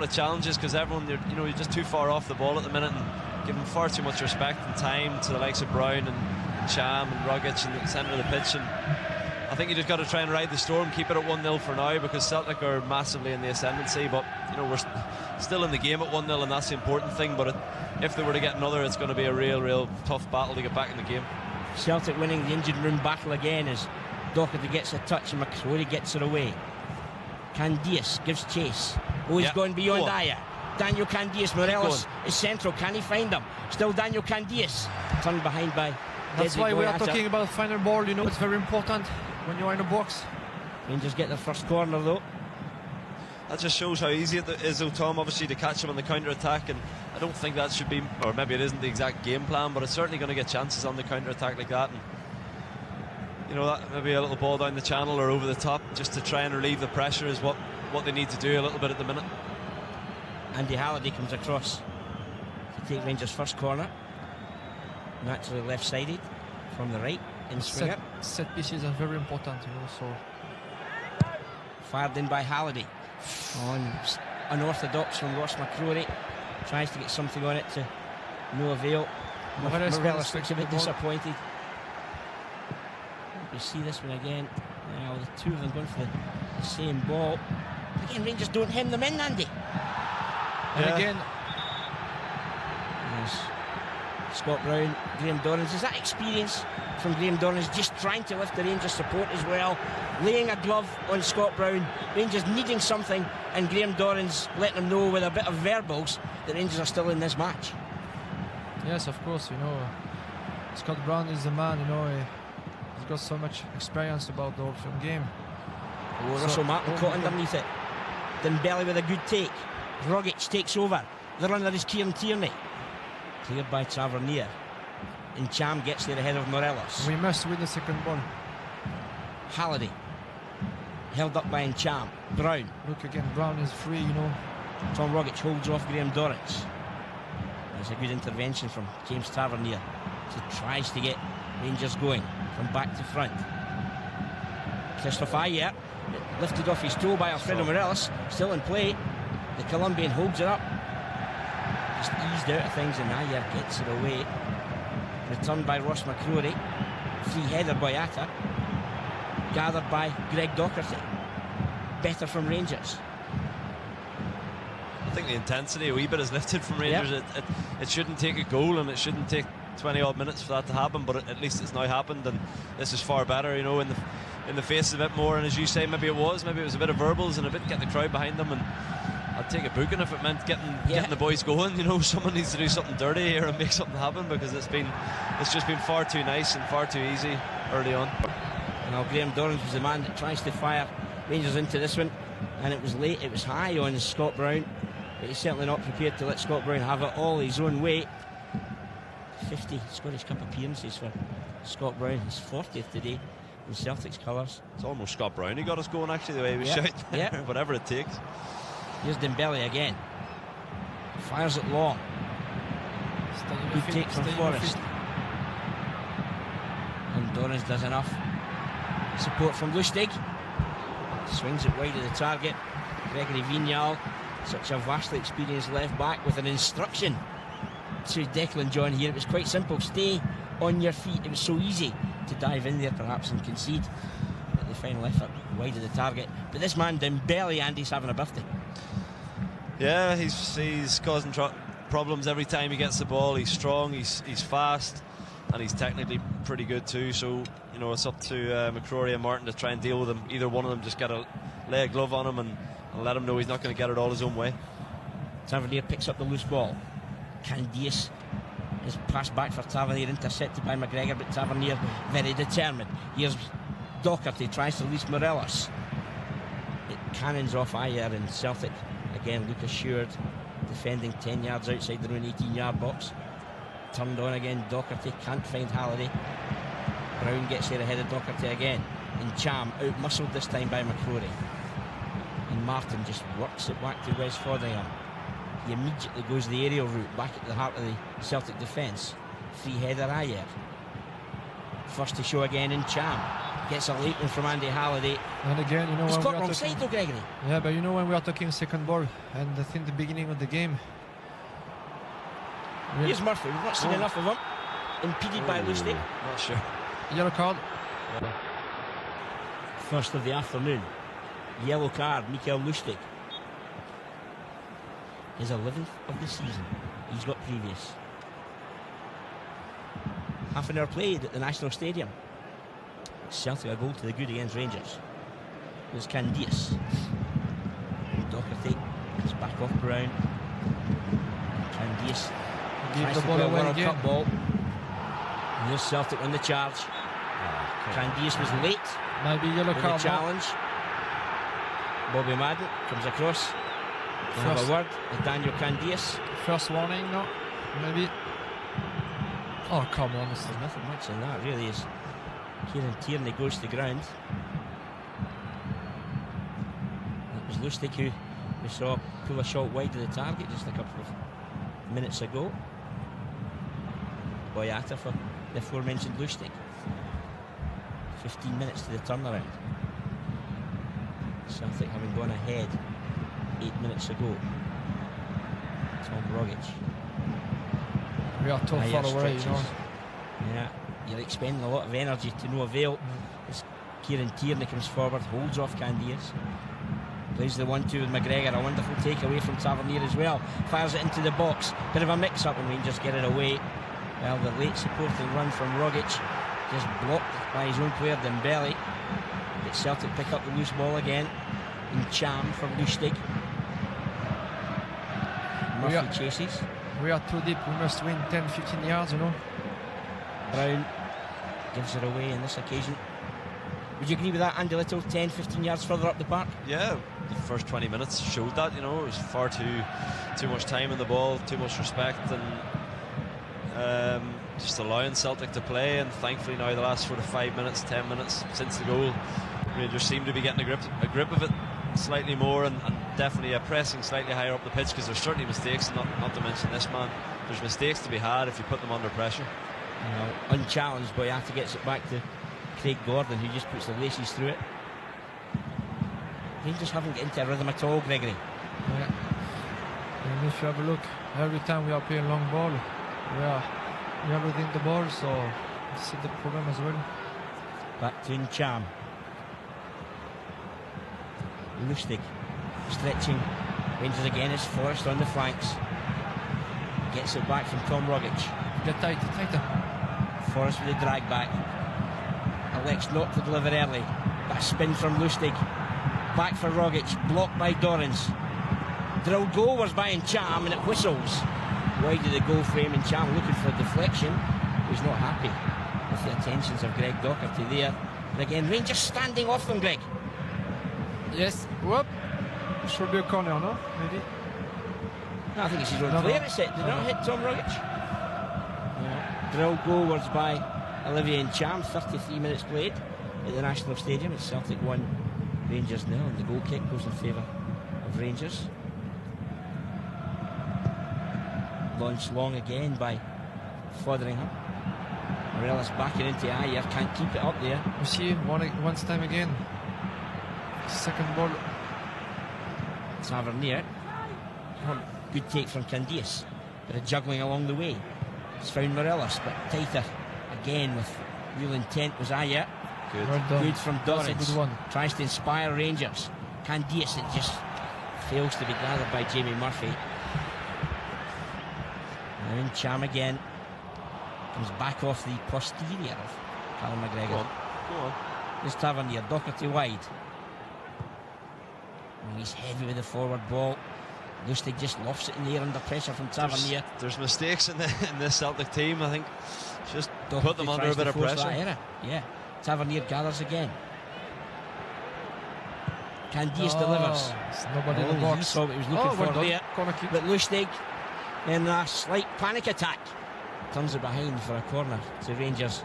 of challenges, because everyone, you're just too far off the ball at the minute, and giving far too much respect and time to the likes of Brown and Cham and Rogic in the centre of the pitch. And I think you just got to try and ride the storm, keep it at 1-0 for now, because Celtic are massively in the ascendancy, but we're still in the game at 1-0, and that's the important thing. But if they were to get another, it's going to be a real tough battle to get back in the game. Celtic winning the engine room battle again as Doherty gets a touch and McCrory gets it away. Candeias gives chase. He's gone beyond Dyer. Daniel Candeias, Morelos is central. Can he find him? Still Daniel Candeias, turned behind by That's why we are Boyata. talking about final ball, it's very important when you are in a box. Rangers get their first corner though. That just shows how easy it is, though, Tom, obviously, to catch him on the counter-attack, and I don't think that should be, or maybe it isn't the exact game plan, but it's certainly going to get chances on the counter-attack like that, and that maybe a little ball down the channel or over the top just to try and relieve the pressure is what they need to do a little bit at the minute. Andy Halliday comes across to take Rangers' first corner, naturally left-sided from the right in swinger. Set pieces are very important, so fired in by Halliday. Unorthodox from Ross McCrory. Tries to get something on it to no avail. Morelos looks a bit disappointed. You see this one again. Now the two of them going for the same ball. Again, Rangers don't hem them in, Andy. And again, yes. Scott Brown, Graham Dorrans. Is that experience from Graham Dorrans just trying to lift the Rangers support as well? Laying a glove on Scott Brown. Rangers needing something, and Graham Dorrans letting them know with a bit of verbals that Rangers are still in this match. Yes, of course, Scott Brown is the man, he's got so much experience about the Orphan game. Russell Martin caught underneath it. Dembele with a good take. Rogic takes over. The runner is Kieran Tierney. Cleared by Tavernier. And Cham gets there ahead of Morelos. We must win the second ball. Halliday. Held up by Cham. Brown. Look again, Brown is free, Tom Rogic holds off Graham Dorrans. There's a good intervention from James Tavernier. He tries to get Rangers going from back to front. Christophe Ayer lifted off his toe by Alfredo Morelos. Still in play. The Colombian holds it up. Just eased out of things, and Ayer gets it away. Returned by Ross McCrory. Free header by Atta. gathered by Greg Docherty. Better from Rangers. I think the intensity a wee bit is lifted from Rangers. Yep. It shouldn't take a goal, and it shouldn't take 20 odd minutes for that to happen, but at least it's now happened, and this is far better, you know, in the face a bit more. And as you say, maybe it was a bit of verbals and a bit get the crowd behind them, and I'd take a booking if it meant getting the boys going. You know, someone needs to do something dirty here and make something happen, because it's just been far too nice and far too easy early on. Now Graham Dorrans was the man that tries to fire Rangers into this one, and it was late. It was high on Scott Brown, but he's certainly not prepared to let Scott Brown have it all his own way. 50 Scottish Cup appearances for Scott Brown, his 40th today in Celtic's colours. It's almost Scott Brown he got us going, actually, the way he was shouting. Whatever it takes. Here's Dembele again. Fires it long. Good take from Forrest. And Dorrans does enough. Support from Lustig. Swings it wide of the target. Gregory Vignal, such a vastly experienced left back, with an instruction to Declan John here. It was quite simple. Stay on your feet. It was so easy to dive in there perhaps and concede at the final effort wide of the target. But this man Dembele, Andy's having a birthday. Yeah, he's causing problems every time he gets the ball. He's strong, he's fast, and he's technically pretty good too. So, you know, it's up to McCrory and Martin to try and deal with him. Either one of them just got to lay a glove on him and let him know he's not going to get it all his own way. Tavernier picks up the loose ball. Candias is passed back for Tavernier, intercepted by McGregor, but Tavernier very determined. Here's Docherty, tries to release Morelos. It cannons off Ayer, and Celtic again. Lucas Schuard defending 10 yards outside their own 18-yard box. Turned on again. Docherty can't find Halliday. Brown gets there ahead of Docherty again, and Cham out-muscled this time by McCrory, and Martin just works it back to Wes Foderingham. He immediately goes the aerial route back at the heart of the Celtic defence. Free header Ayer. First to show again in Cham. Gets a late one from Andy Halliday. And again, you know, he's when got we are wrong talking, side though, Gregory. Yeah, but you know, when we are talking second ball, and I think the beginning of the game. Here's Murphy. We've not seen enough of him. Impeded by Lustig. Not sure. Yellow card. First of the afternoon. Yellow card, Mikael Lustig. His 11th of the season. He's got previous. Half an hour played at the National Stadium. Celtic a goal to the good against Rangers. There's Candias. Docherty is back off Brown. Candias tries to play a World Cup ball. And here's Celtic on the charge. Candias was late. Maybe yellow card. Challenge. Bobby Madden comes across. Have a word with Daniel Candias. First warning, no? Maybe. Oh, come on. There's nothing much in that, really. Is Kieran Tierney goes to the ground. That was Lustig who we saw pull a shot wide of the target just a couple of minutes ago. Boyata for the aforementioned Lustig. 15 minutes to the turnaround. Celtic having gone ahead 8 minutes ago. Tom Rogic. We are too far away, you know. Yeah, you're expending a lot of energy to no avail. As Kieran Tierney comes forward, holds off Candias. Plays the 1-2 with McGregor. A wonderful takeaway from Tavernier as well. Fires it into the box. Bit of a mix-up and Rangers get it away. Well, the late supporting run from Rogic just blocked by his own player Dembele. But Celtic pick up the loose ball again. In Cham from Lustig. Murphy chases. We are too deep. We must win 10-15 yards, you know. Brown gives it away on this occasion. Would you agree with that, Andy Little? 10-15 yards further up the park? Yeah, the first 20 minutes showed that, you know. It was far too much time in the ball, too much respect, and just allowing Celtic to play. And thankfully now the last sort of 5 minutes, 10 minutes since the goal, Rangers seem to be getting a grip of it slightly more, and definitely pressing slightly higher up the pitch, because there's certainly mistakes, not to mention this man. There's mistakes to be had if you put them under pressure. Unchallenged, Boyata gets it back to Craig Gordon, who just puts the laces through it. Rangers haven't got into a rhythm at all, Gregory. Yeah. And if you have a look, every time we are playing long ball, we are losing the ball, so this is the problem as well. Back to Ncham. Lustig stretching. Rangers again is Forrest on the flanks. Gets it back from Tom Rogic. Get tighter. Forrest with the drag back. Elects not to deliver early. But a spin from Lustig. Back for Rogic. Blocked by Dorrans. Drilled goal was by Ncham, and it whistles. Wide of the goal frame, and Ncham looking for a deflection. He's not happy with the attentions of Greg Docherty there. And again, Rangers standing off them, Greg. Yes. Whoop. Should be a corner, no? Maybe. No, I think it's his own player. It's it. Did not hit Tom Rogic. Yeah. Drill goal was by Olivier Ncham. 33 minutes played at the National Stadium. It's Celtic 1, Rangers 0, and the goal kick goes in favour of Rangers. Launched long again by Fotheringham. Morelos backing into Ayer, can't keep it up there. You see, once time again. Second ball. Tavernier. Good take from Candias. Bit of juggling along the way. It's found Morelos, but tighter again with real intent was Ayer. Good from Dorrans. Good one. Tries to inspire Rangers. Candias, it just fails to be gathered by Jamie Murphy. And Ncham again comes back off the posterior of Callum McGregor. Go on. There's Tavernier, Docherty wide. And he's heavy with the forward ball. Lustig just lofts it in the air under pressure from Tavernier. There's mistakes in this Celtic team, I think. Just Docherty put them under a bit of pressure. Yeah. Tavernier gathers again. Candias delivers. Nobody in the box. He saw what he was looking for there. Corner kick. But Lustig, in a slight panic attack, turns it behind for a corner to Rangers.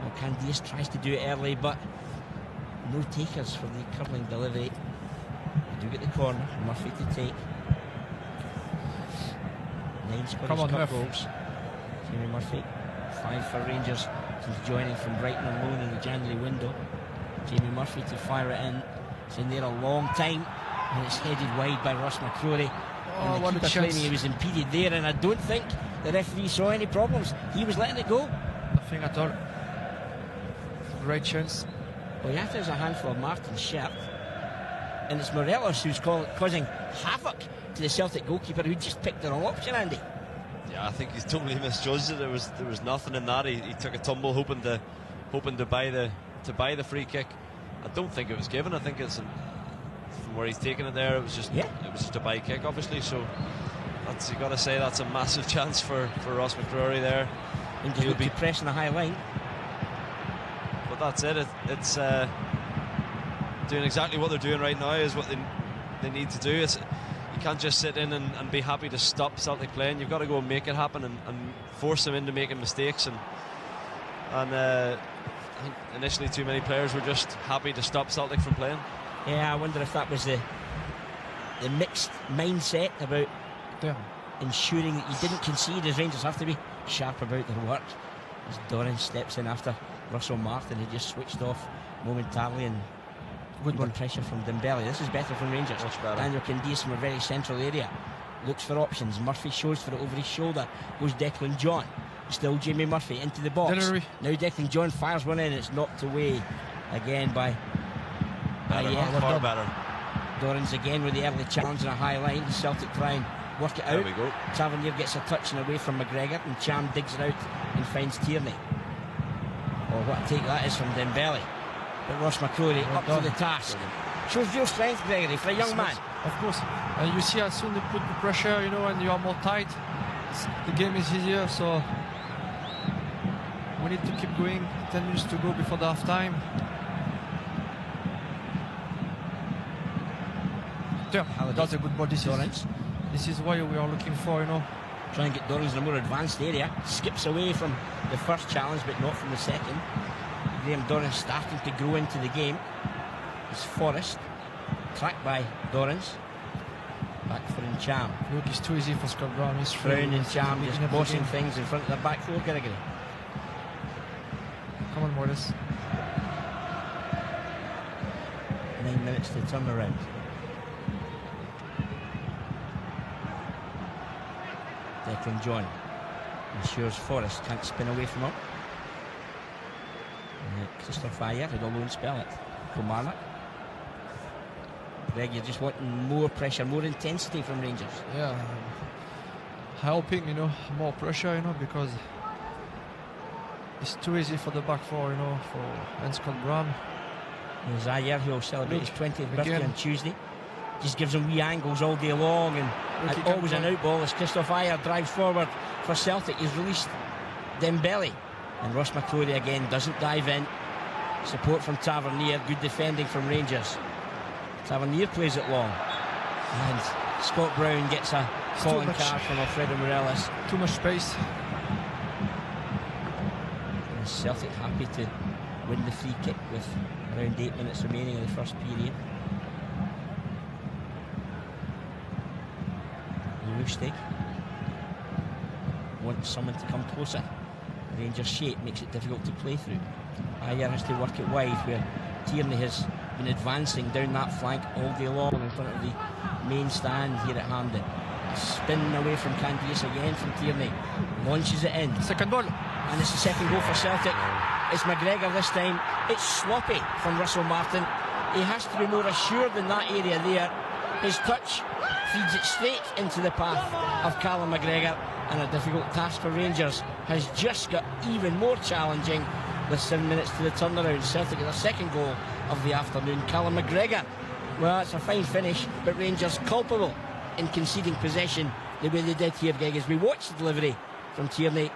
Well, Candias tries to do it early, but no takers for the curling delivery. They do get the corner. Murphy to take. 9 Scottish Cup goals. Jamie Murphy. 5 for Rangers since joining from Brighton on loan in the January window. Jamie Murphy to fire it in. It's in there a long time, and it's headed wide by Ross McCrory. And the keeper claiming he was impeded there, and I don't think the referee saw any problems. He was letting it go. Nothing at all. Great chance. Boyata's a handful of Martin's shirt, and it's Morelos who's causing havoc to the Celtic goalkeeper who just picked the wrong option, Andy. Yeah, I think he's totally misjudged it. There was nothing in that. He took a tumble, hoping to buy the free kick. I don't think it was given. I think it's from where he's taken it there. It was just a buy kick, obviously. So you got to say that's a massive chance for Ross McCrory there. And he'll be pressing a high line. But that's it. It's doing exactly what they're doing right now is what they need to do. You can't just sit in and be happy to stop Celtic playing. You've got to go and make it happen and force them into making mistakes. And I think initially too many players were just happy to stop Celtic from playing. Yeah, I wonder if that was the mixed mindset about ensuring that you didn't concede, as Rangers have to be sharp about their work. As Dorrans steps in after Russell Martin had just switched off momentarily, and good pressure from Dembele. This is better from Rangers. Much better. Daniel Candias from a very central area looks for options. Murphy shows for it over his shoulder. Goes Declan John. Still Jamie Murphy into the box. Now Declan John fires one in. It's knocked away again by far better. Dorrans again with the early challenge and a high line. The Celtic try and work it out. There we go. Tavernier gets a touch and away from McGregor, and Cham digs it out and finds Tierney. Oh, what a take that is from Dembele. But Ross McCrory up to the task. Shows real strength, Gregory, for a young man. Of course. And you see, as soon as they put the pressure, and you are more tight, the game is easier. So we need to keep going. 10 minutes to go before the half time. That's a good ball. This is why we are looking for, Try and get Dorrans in a more advanced area. Skips away from the first challenge, but not from the second. Graham Dorrans starting to grow into the game. It's Forrest, tracked by Dorrans. Back for Ncham. Look, it's too easy for Scott Brown. He's Brown and Ncham just bossing things in front of the back four, Gregory. Come on, Morris. 9 minutes to turn around. Declan John ensures Forrest can't spin away from him. Christopher Ayer had a lone spell at Kilmarnock. Greg, you're just wanting more pressure, more intensity from Rangers. Yeah, helping, more pressure, because it's too easy for the back four, for Scott Brown. Zaire, who will celebrate his 20th birthday on Tuesday, just gives him wee angles all day long, and always an out ball as Christoph Ayer drives forward for Celtic. He's released Dembele, and Ross McCrory again doesn't dive in. Support from Tavernier, good defending from Rangers. Tavernier plays it long, and Scott Brown gets a calling card from Alfredo Morelos. Too much space. And Celtic happy to win the free kick with around 8 minutes remaining in the first period. Lustig wants someone to come closer. Rangers' shape makes it difficult to play through. Ayer has to work it wide, where Tierney has been advancing down that flank all day long in front of the main stand here at Hampden. Spinning away from Candias again from Tierney. Launches it in. Second ball. And it's the second goal for Celtic. It's McGregor this time. It's sloppy from Russell Martin. He has to be more assured in that area there. His touch feeds it straight into the path of Callum McGregor, and a difficult task for Rangers has just got even more challenging with 7 minutes to the turnaround. Celtic get their second goal of the afternoon. Callum McGregor, well, it's a fine finish, but Rangers culpable in conceding possession the way they did here, Greg, as we watch the delivery from Tierney.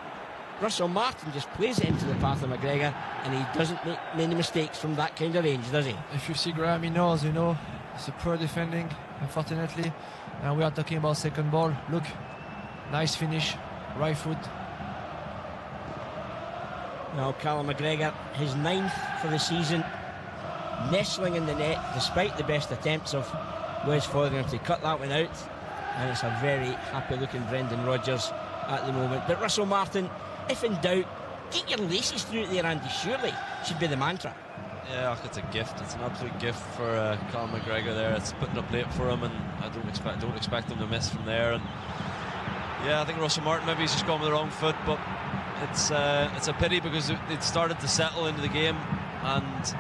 Russell Martin just plays it into the path of McGregor, and he doesn't make many mistakes from that kind of range, does he? If you see Graham, he knows, it's a poor defending, unfortunately. And we are talking about second ball. Look, nice finish, right foot. Now Callum McGregor, his 9th for the season, nestling in the net despite the best attempts of Wes Fotheringham to cut that one out, and it's a very happy looking Brendan Rodgers at the moment. But Russell Martin, if in doubt, get your laces through it there, Andy, surely should be the mantra. Yeah, it's a gift. It's an absolute gift for Callum McGregor there. It's putting a plate for him, and I don't expect him to miss from there. And yeah, I think Russell Martin maybe he's just gone with the wrong foot, but it's a pity because it started to settle into the game, and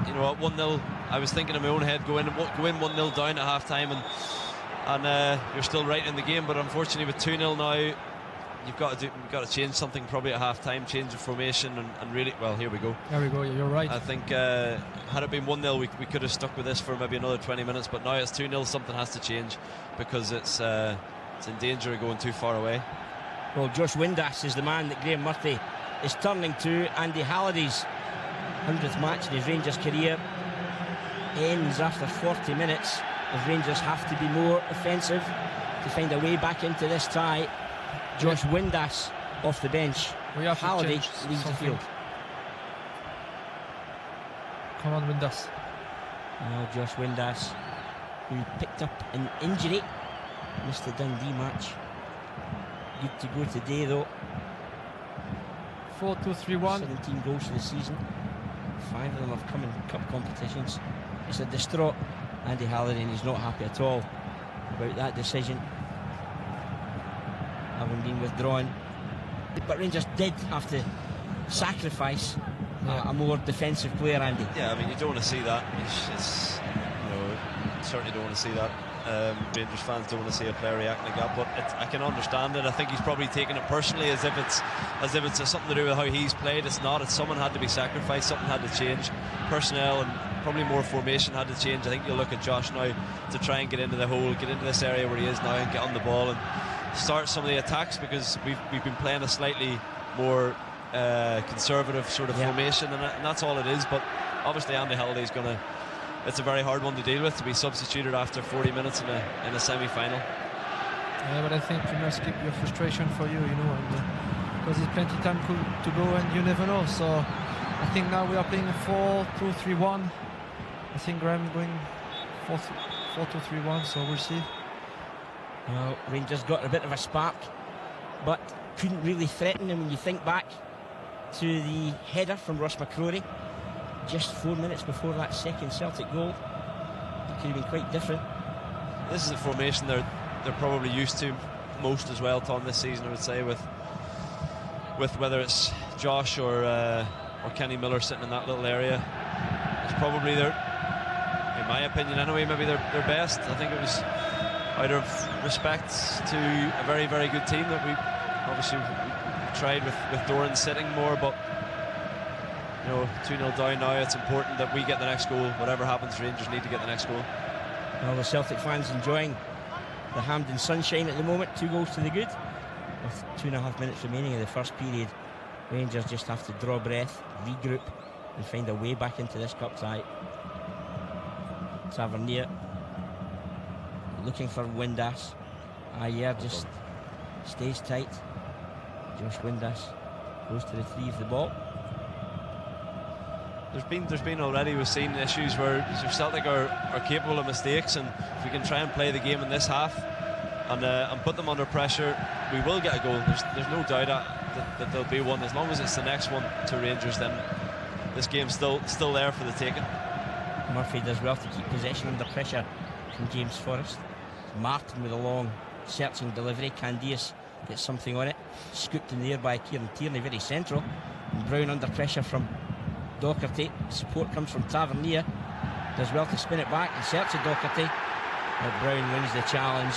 at 1-0, I was thinking in my own head, go in 1-0 down at half time, and you're still right in the game. But unfortunately, with 2-0 now, you've got to change something probably at half time, change the formation, and really, well, here we go. There we go, you're right. I think had it been 1-0, we could have stuck with this for maybe another 20 minutes, but now it's 2-0, something has to change because it's in danger of going too far away. Well, Josh Windass is the man that Graham Murphy is turning to. Andy Halliday's 100th match in his Rangers career ends after 40 minutes as Rangers have to be more offensive to find a way back into this tie. Josh Windass off the bench. Halliday leaves the field. Come on, Windass. Now Josh Windass, who picked up an injury, missed the Dundee match. Good to go today though. 4-2-3-1. 17 goals for the season. 5 of them have come in cup competitions. It's a distraught Andy Halliday, and he's not happy at all about that decision having been withdrawn. But Rangers did have to sacrifice a more defensive player, Andy. Yeah, I mean, you don't want to see that. It's certainly don't want to see that. Rangers fans don't want to see a player react like that, but I can understand it. I think he's probably taking it personally as if it's something to do with how he's played. It's not. It's someone had to be sacrificed, something had to change. Personnel and probably more formation had to change. I think you'll look at Josh now to try and get into the hole, get into this area where he is now and get on the ball and start some of the attacks, because we've been playing a slightly more conservative sort of formation, and that's all it is. But obviously Andy Halliday's it's a very hard one to deal with, to be substituted after 40 minutes in a semi-final. Yeah, but I think you must keep your frustration for you, because there's plenty of time to go, and you never know. So I think now we are playing a 4-2-3-1. I think Graham going 4-2-3-1, so we'll see. Well, Rangers got a bit of a spark, but couldn't really threaten them when you think back to the header from Ross McCrory just 4 minutes before that second Celtic goal. It could have been quite different. This is a formation they're probably used to most as well, Tom, this season, I would say, with whether it's Josh or Kenny Miller sitting in that little area. It's probably in my opinion anyway, maybe their best. I think it was out of respect to a very, very good team that we obviously tried with Doran sitting more, but you know, 2-0 down now, it's important that we get the next goal. Whatever happens, Rangers need to get the next goal. Well, the Celtic fans enjoying the Hampden sunshine at the moment. 2 goals to the good with 2.5 minutes remaining in the first period. Rangers just have to draw breath, regroup and find a way back into this cup tie. Tavernier looking for Windass. Ayer just stays tight. Josh Windass goes to retrieve the ball. There's been already, we've seen issues where Celtic are capable of mistakes, and if we can try and play the game in this half and put them under pressure, we will get a goal. There's no doubt that there'll be one. As long as it's the next one to Rangers, then this game's still there for the taking. Murphy does well to keep possession under pressure from James Forrest. Martin with a long searching delivery. Candias gets something on it, scooped in the air by Kieran Tierney, very central. And Brown under pressure from Docherty. Support comes from Tavernier, does well to spin it back and search at Docherty, but Brown wins the challenge,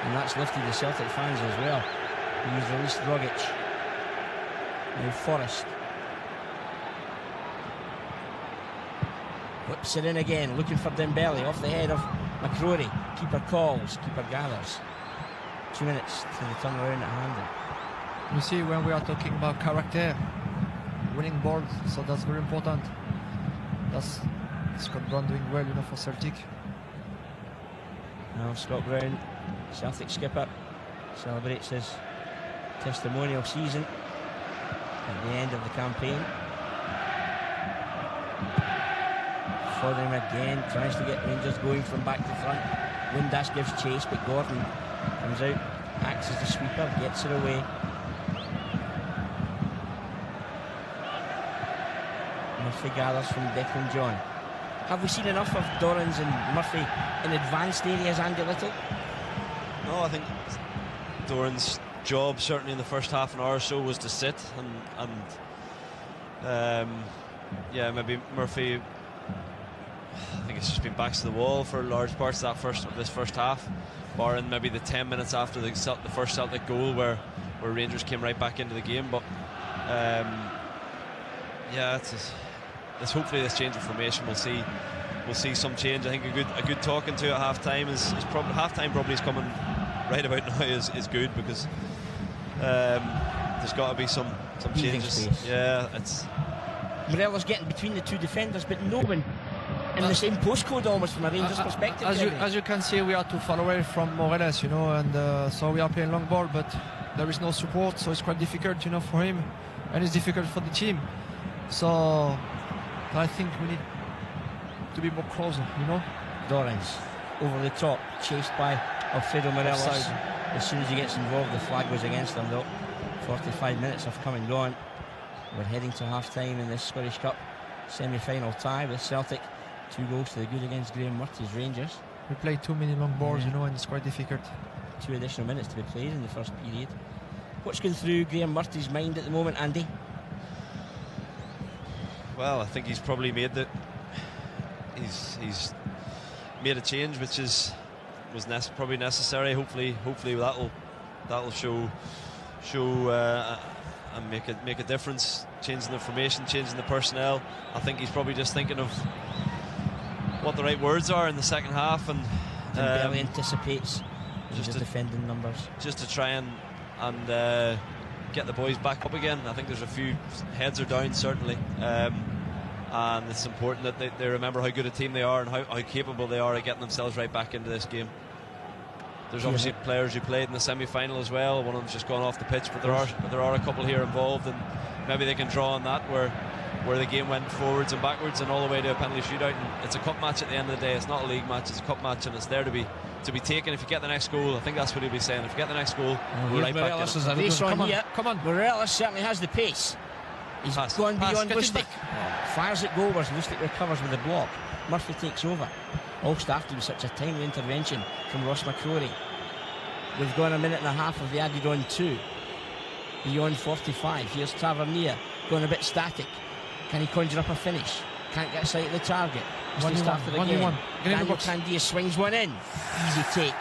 and that's lifted the Celtic fans as well. He's released Rogic. Now Forrest whips it in again, looking for Dembele, off the head of McCrory. Keeper calls, keeper gathers. 2 minutes to the turnaround at Hampden. You see, when we are talking about character, winning ball, so that's very important. That's Scott Brown doing well, you know, for Celtic. Now Scott Brown, Celtic skipper, celebrates his testimonial season at the end of the campaign. Fotheringham again tries to get Rangers going from back to front. Windass gives chase, but Gordon comes out, acts as the sweeper, gets it away. Murphy gathers from Declan John. Have we seen enough of Dorrans and Murphy in advanced areas, Andy Little? No, I think Doran's job, certainly in the first half an hour or so, was to sit and yeah, maybe Murphy, I think it's just been backs to the wall for large parts of this first half, barring maybe the 10 minutes after the first Celtic goal where Rangers came right back into the game. But yeah, it's hopefully this change of formation we'll see some change. I think a good talking to at half time is probably probably is coming right about now is good, because there's got to be some changes. Yeah, it's Morella's getting between the two defenders, but no one in the same postcode almost from a Rangers perspective. As you can see, we are too far away from Morelos, you know, and so we are playing long ball, but there is no support, so it's quite difficult, you know, for him, and it's difficult for the team. So I think we need to be more closer, you know. Dorrans over the top, chased by Alfredo Morelos. As soon as he gets involved, the flag goes against him, though. 45 minutes have come and gone. We're heading to half-time in this Scottish Cup semi-final tie with Celtic 2 goals to the good against Graham Murty's Rangers. We play too many long balls, you know, and it's quite difficult. 2 additional minutes to be played in the first period. What's going through Graham Murty's mind at the moment, Andy? Well, I think he's probably made that. He's made a change, which was probably necessary. Hopefully that'll show and make a difference. Changing the formation, changing the personnel. I think he's probably just thinking of what the right words are in the second half, and Dembele anticipates just defending numbers, just to try and get the boys back up again. I think there's a few heads are down, certainly, and it's important that they remember how good a team they are and how capable they are of getting themselves right back into this game. There's obviously players who played in the semi-final as well. One of them's just gone off the pitch, but there are a couple here involved, and maybe they can draw on that where the game went forwards and backwards and all the way to a penalty shootout. And it's a cup match at the end of the day. It's not a league match, it's a cup match, and it's there to be taken. If you get the next goal, I think that's what he'll be saying. If you get the next goal, we're right back in. Come on. Morelos certainly has the pace. He's gone beyond Lustig. Fires at goal, whereas Lustig recovers with a block. Murphy takes over. All started with such a timely intervention from Ross McCrory. We've gone a minute and a half of the added on 2. Beyond 45. Here's Tavernier going a bit static. Can he conjure up a finish? Can't get sight of the target. As they started again. Daniel 1-1. Candia swings one in. Easy take.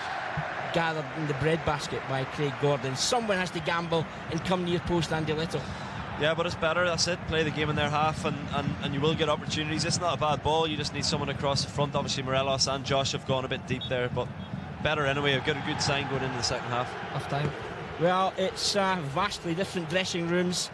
Gathered in the breadbasket by Craig Gordon. Someone has to gamble and come near post Andy Little. Yeah, but it's better, that's it. Play the game in their half and you will get opportunities. It's not a bad ball, you just need someone across the front. Obviously Morelos and Josh have gone a bit deep there, but better anyway. I've got a good sign going into the second half. Half time. Well, it's vastly different dressing rooms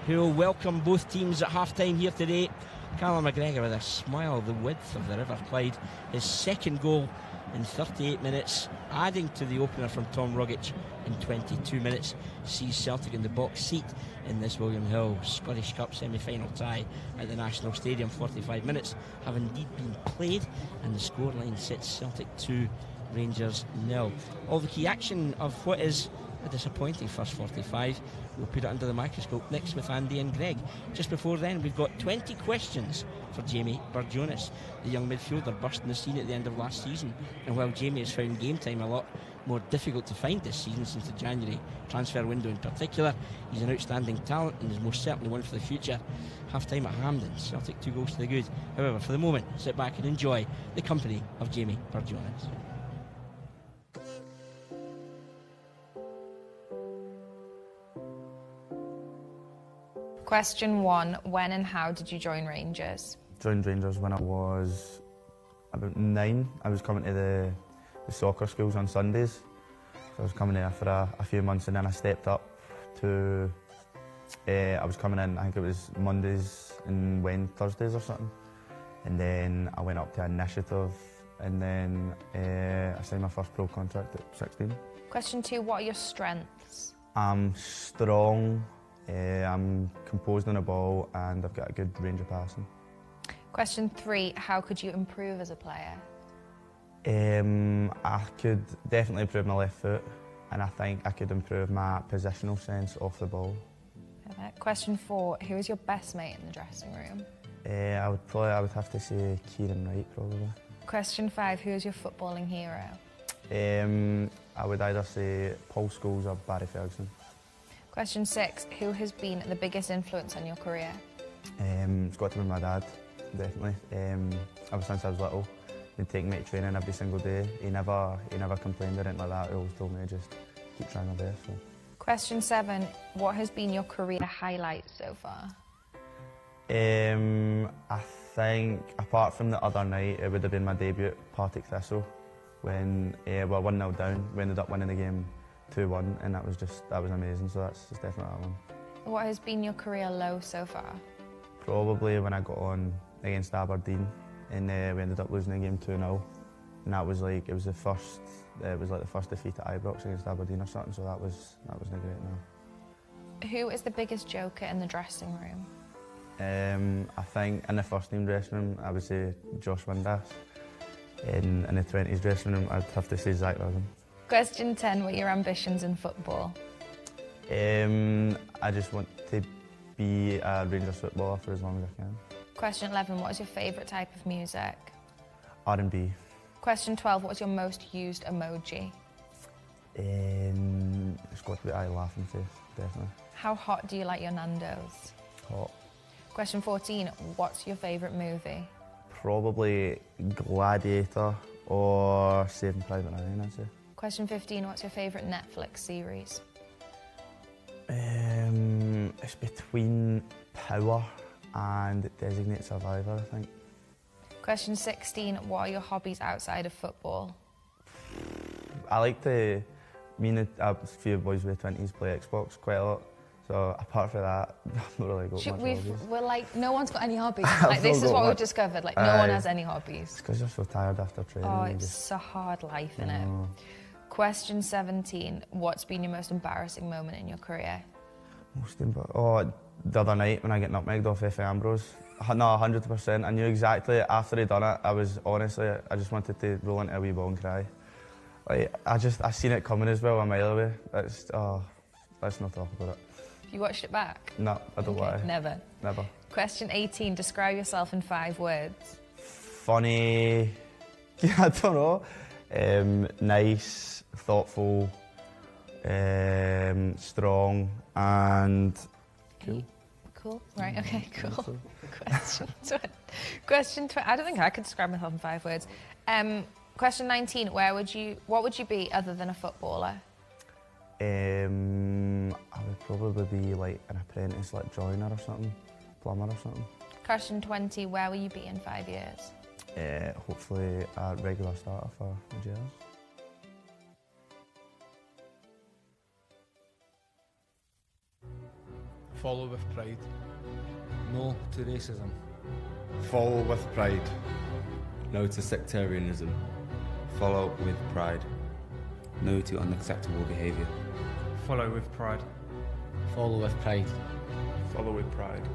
who will welcome both teams at half-time here today. Callum McGregor with a smile, the width of the River Clyde. His second goal in 38 minutes, adding to the opener from Tom Rogic in 22 minutes, sees Celtic in the box seat in this William Hill Scottish Cup semi-final tie at the National Stadium. 45 minutes have indeed been played, and the scoreline sits Celtic 2, Rangers 0. All the key action of what is a disappointing first 45. We'll put it under the microscope next with Andy and Greg. Just before then, we've got 20 questions for Jamie Burjonis. The young midfielder burst on the scene at the end of last season, and while Jamie has found game time a lot more difficult to find this season since the January transfer window in particular, he's an outstanding talent and is most certainly one for the future. Half time at Hampden, Celtic 2 goals to the good. However, for the moment, sit back and enjoy the company of Jamie Burjonis. Question 1. When and how did you join Rangers? Joined Rangers when I was about 9. I was coming to the soccer schools on Sundays. So I was coming there for a few months, and then I stepped up to, I was coming in, I think it was Mondays and Thursdays or something. And then I went up to Initiative, and then I signed my first pro contract at 16. Question 2. What are your strengths? I'm strong. I'm composed on a ball, and I've got a good range of passing. Question 3. How could you improve as a player? I could definitely improve my left foot, and I think I could improve my positional sense off the ball. Perfect. Question 4. Who is your best mate in the dressing room? I would have to say Kieran Wright, probably. Question 5. Who is your footballing hero? I would either say Paul Scholes or Barry Ferguson. Question 6. Who has been the biggest influence on your career? It's got to be my dad, definitely. Ever since I was little, he'd take me to training every single day. He never complained or anything like that. He always told me to just keep trying my best. So. Question 7. What has been your career highlight so far? I think, apart from the other night, it would have been my debut at Partick Thistle when we're 1-0 down. We ended up winning the game 2-1, and that was amazing, so that's definitely that one. What has been your career low so far? Probably when I got on against Aberdeen, and we ended up losing the game 2-0, and that was like, it was the first defeat at Ibrox against Aberdeen or something, so that was not great now. Who is the biggest joker in the dressing room? I think in the first team dressing room, I would say Josh Windass. In the 20s dressing room, I'd have to say Zach Rudden. Question 10. What are your ambitions in football? I just want to be a Rangers footballer for as long as I can. Question 11. What is your favourite type of music? R&B. Question 12. What is your most used emoji? It's got to be laughing face, definitely. How hot do you like your Nando's? Hot. Question 14. What's your favourite movie? Probably Gladiator or Saving Private Ryan, I'd say. Question 15. What's your favourite Netflix series? It's between Power and Designated Survivor, I think. Question 16. What are your hobbies outside of football? I like to, me and a few boys with 20s play Xbox quite a lot. So apart from that, I've not really got much hobbies. We're like, no one's got any hobbies. Like, this is what we've discovered. Like, no one has any hobbies. It's because you're so tired after training. Oh, it's a hard life, isn't it? Question 17. What's been your most embarrassing moment in your career? The other night when I get nutmegged off F.A. Ambrose. No, 100%. I knew exactly after he'd done it. I just wanted to roll into a wee ball and cry. Like, I seen it coming as well a mile away. Let's not talk about it. You watched it back? No, I don't want to. Never? Never. Question 18. Describe yourself in 5 words. Funny. I don't know. Nice, thoughtful, strong, and cool. Cool. Right. Okay. Cool. Question 20. I don't think I could describe myself in 5 words. Question 19. What would you be other than a footballer? I would probably be like an apprentice, like joiner or something, plumber or something. Question 20. Where will you be in 5 years? Hopefully a regular starter for the Jazz. Follow with pride. No to racism. Follow with pride. No to sectarianism. Follow with pride. No to unacceptable behaviour. Follow with pride. Follow with pride. Follow with pride.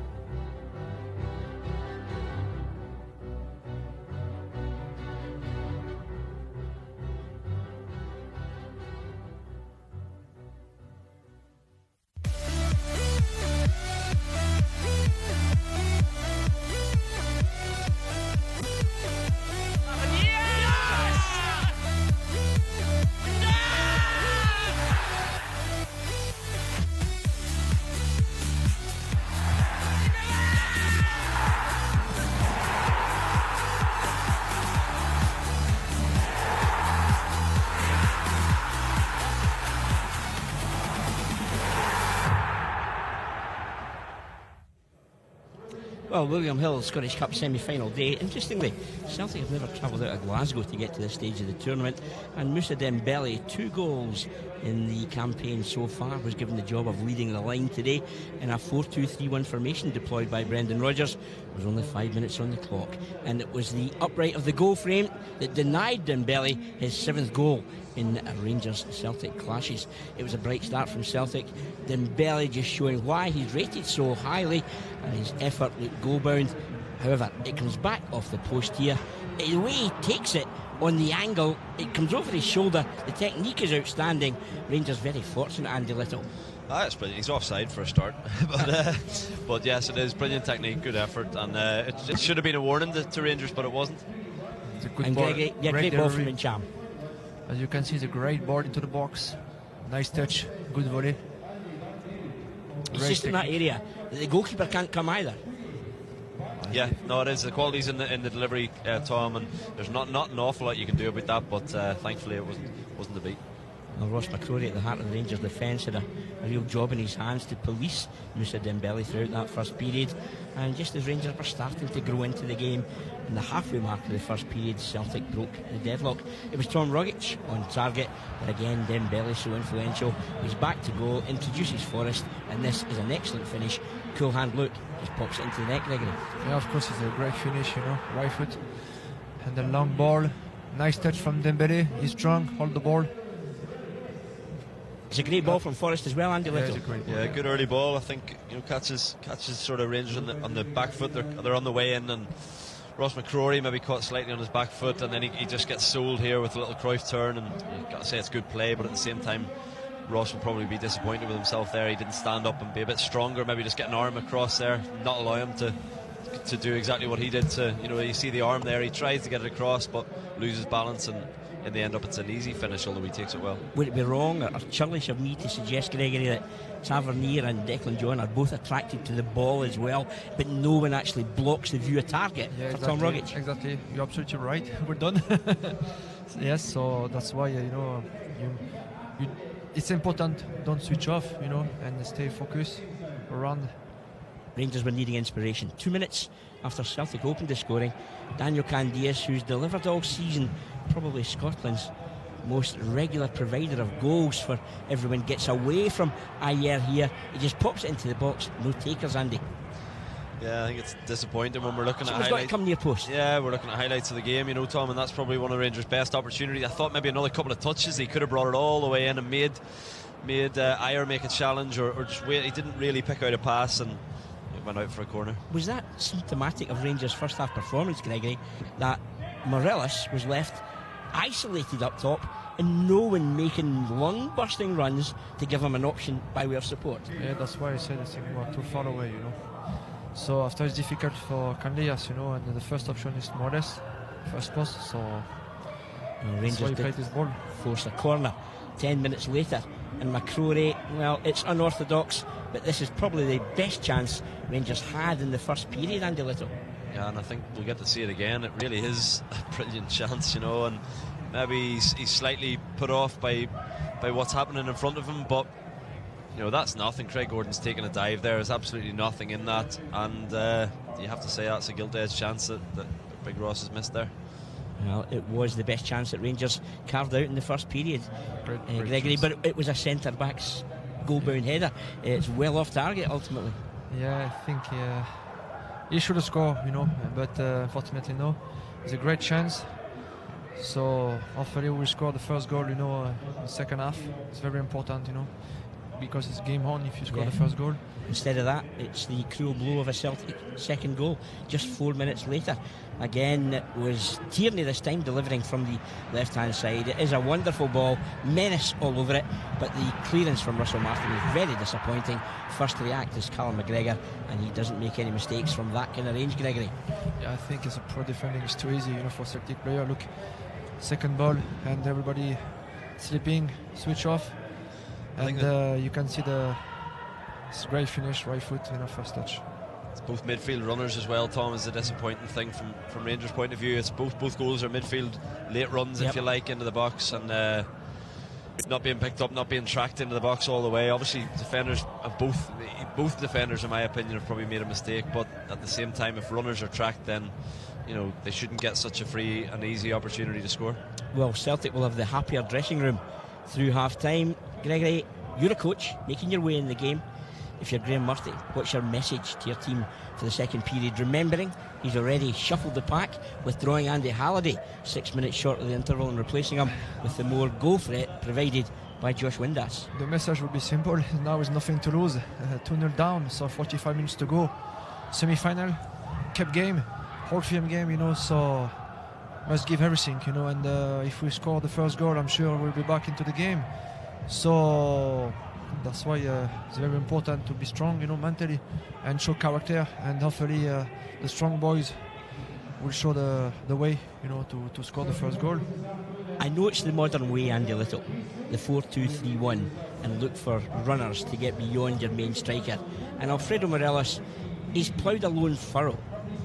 Well, William Hill Scottish Cup semi-final day. Interestingly, Celtic have never travelled out of Glasgow to get to this stage of the tournament, and Moussa Dembele, 2 goals in the campaign so far, was given the job of leading the line today in a 4-2-3-1 formation deployed by Brendan Rodgers. There was only 5 minutes on the clock, and it was the upright of the goal frame that denied Dembele his 7th goal in Rangers-Celtic clashes. It was a bright start from Celtic. Dembele just showing why he's rated so highly, and his effort looked goal-bound. However, it comes back off the post here. The way he takes it on the angle, it comes over his shoulder. The technique is outstanding. Rangers very fortunate, Andy Little. That's brilliant. He's offside for a start. but yes, it is brilliant technique, good effort, and it should have been a warning to Rangers, but it wasn't. It's a good and ball. great ball from Incham. As you can see, it's a great ball into the box. Nice touch, good volley. It's just in that area that the goalkeeper can't come either. Yeah, no, it is. The quality's in the delivery, Tom, and there's not an awful lot you can do about that, but thankfully it wasn't the beat. Well, Ross McCrory at the heart of the Rangers defence had a real job in his hands to police Moussa Dembele throughout that first period, and just as Rangers were starting to grow into the game, in the halfway mark of the first period, Celtic broke the deadlock. It was Tom Rogic on target, but again Dembele so influential. He's back to goal, introduces Forrest, and this is an excellent finish. Cool hand look, just pops it into the net, Gregory. Yeah, of course, it's a great finish, right foot. And the long ball, nice touch from Dembele. He's strong, hold the ball. It's a great ball from Forrest as well, Andy Little. Yeah, good early ball. I think catches sort of Rangers on the back foot. They're on the way in, and Ross McCrory maybe caught slightly on his back foot, and then he just gets sold here with a little Cruyff turn, and you've got to say it's good play, but at the same time Ross will probably be disappointed with himself there. He didn't stand up and be a bit stronger, maybe just get an arm across there, not allow him to do exactly what he did. You see the arm there, he tries to get it across but loses balance, and in the end up it's an easy finish, although he takes it well. Would it be wrong or churlish of me to suggest, Gregory, that Tavernier and Declan John are both attracted to the ball as well, but no one actually blocks the view of target for exactly, Tom Rogic? Exactly, you're absolutely right. We're done. Yes, so that's why it's important, don't switch off, and stay focused around. Rangers were needing inspiration. 2 minutes after Celtic opened the scoring, Daniel Candias, who's delivered all season, probably Scotland's most regular provider of goals for everyone, gets away from Ayer here. He just pops it into the box. No takers, Andy. Yeah, I think it's disappointing when we're looking at highlights. Got to come near post. Yeah, we're looking at highlights of the game, Tom, and that's probably one of Rangers' best opportunities. I thought maybe another couple of touches, he could have brought it all the way in and made Ayer make a challenge, or just wait. He didn't really pick out a pass, and it went out for a corner. Was that symptomatic of Rangers' first half performance, Gregory, that Morelos was left isolated up top and no one making lung-bursting runs to give him an option by way of support? Yeah, that's why I said I think we're too far away, So after it's difficult for Candias, and the first option is Morelos, first post, so Rangers that's why he played his ball. Force a corner. 10 minutes later, and McCrory, well, it's unorthodox, but this is probably the best chance Rangers had in the first period, Andy Little. Yeah, and I think we'll get to see it again. It really is a brilliant chance, you know, and maybe he's slightly put off by what's happening in front of him, but you know, that's nothing. Craig Gordon's taking a dive there. There's absolutely nothing in that, and you have to say that's a gilt-edged chance that Big Ross has missed there. Well, it was the best chance that Rangers carved out in the first period, Gregory, but it was a centre-back's goal-bound header. It's well off target ultimately. Yeah, I think he should have scored, you know, but unfortunately no. It's a great chance. So hopefully we will score the first goal, you know, in the second half. It's very important, you know, because it's game on if you score the first goal. Instead of that, it's the cruel blow of a Celtic second goal just 4 minutes later. Again, it was Tierney this time delivering from the left-hand side. It is a wonderful ball, menace all over it, but the clearance from Russell Martin was very disappointing. First to react is Callum McGregor, and he doesn't make any mistakes from that kind of range, Gregory. Yeah, I think it's a pro defending. It's too easy, you know, for Celtic player. Look, second ball, and everybody sleeping, switch off, and you can see it's a great finish, right foot, you know, first touch. It's both midfield runners as well, Tom, is a disappointing thing from Rangers' point of view. It's both goals are midfield late runs, if you like, into the box, and not being picked up, not being tracked into the box all the way. Obviously, defenders of both defenders, in my opinion, have probably made a mistake, but at the same time, if runners are tracked, then you know they shouldn't get such a free and easy opportunity to score. Well, Celtic will have the happier dressing room through half-time. Gregory, you're a coach, making your way in the game. If you're Graham Murphy, what's your message to your team for the second period? Remembering he's already shuffled the pack, withdrawing Andy Halliday 6 minutes short of the interval and replacing him with the more goal threat provided by Josh Windass. The message will be simple. Now is nothing to lose. 2-0 down, so 45 minutes to go. Semi-final, kept game, whole film game, you know, so must give everything, you know, and if we score the first goal, I'm sure we'll be back into the game. So that's why it's very important to be strong, you know, mentally, and show character, and hopefully the strong boys will show the way, you know, to score the first goal. I know it's the modern way, Andy Little, the 4-2-3-1, and look for runners to get beyond your main striker. And Alfredo Morelos, he's ploughed a lone furrow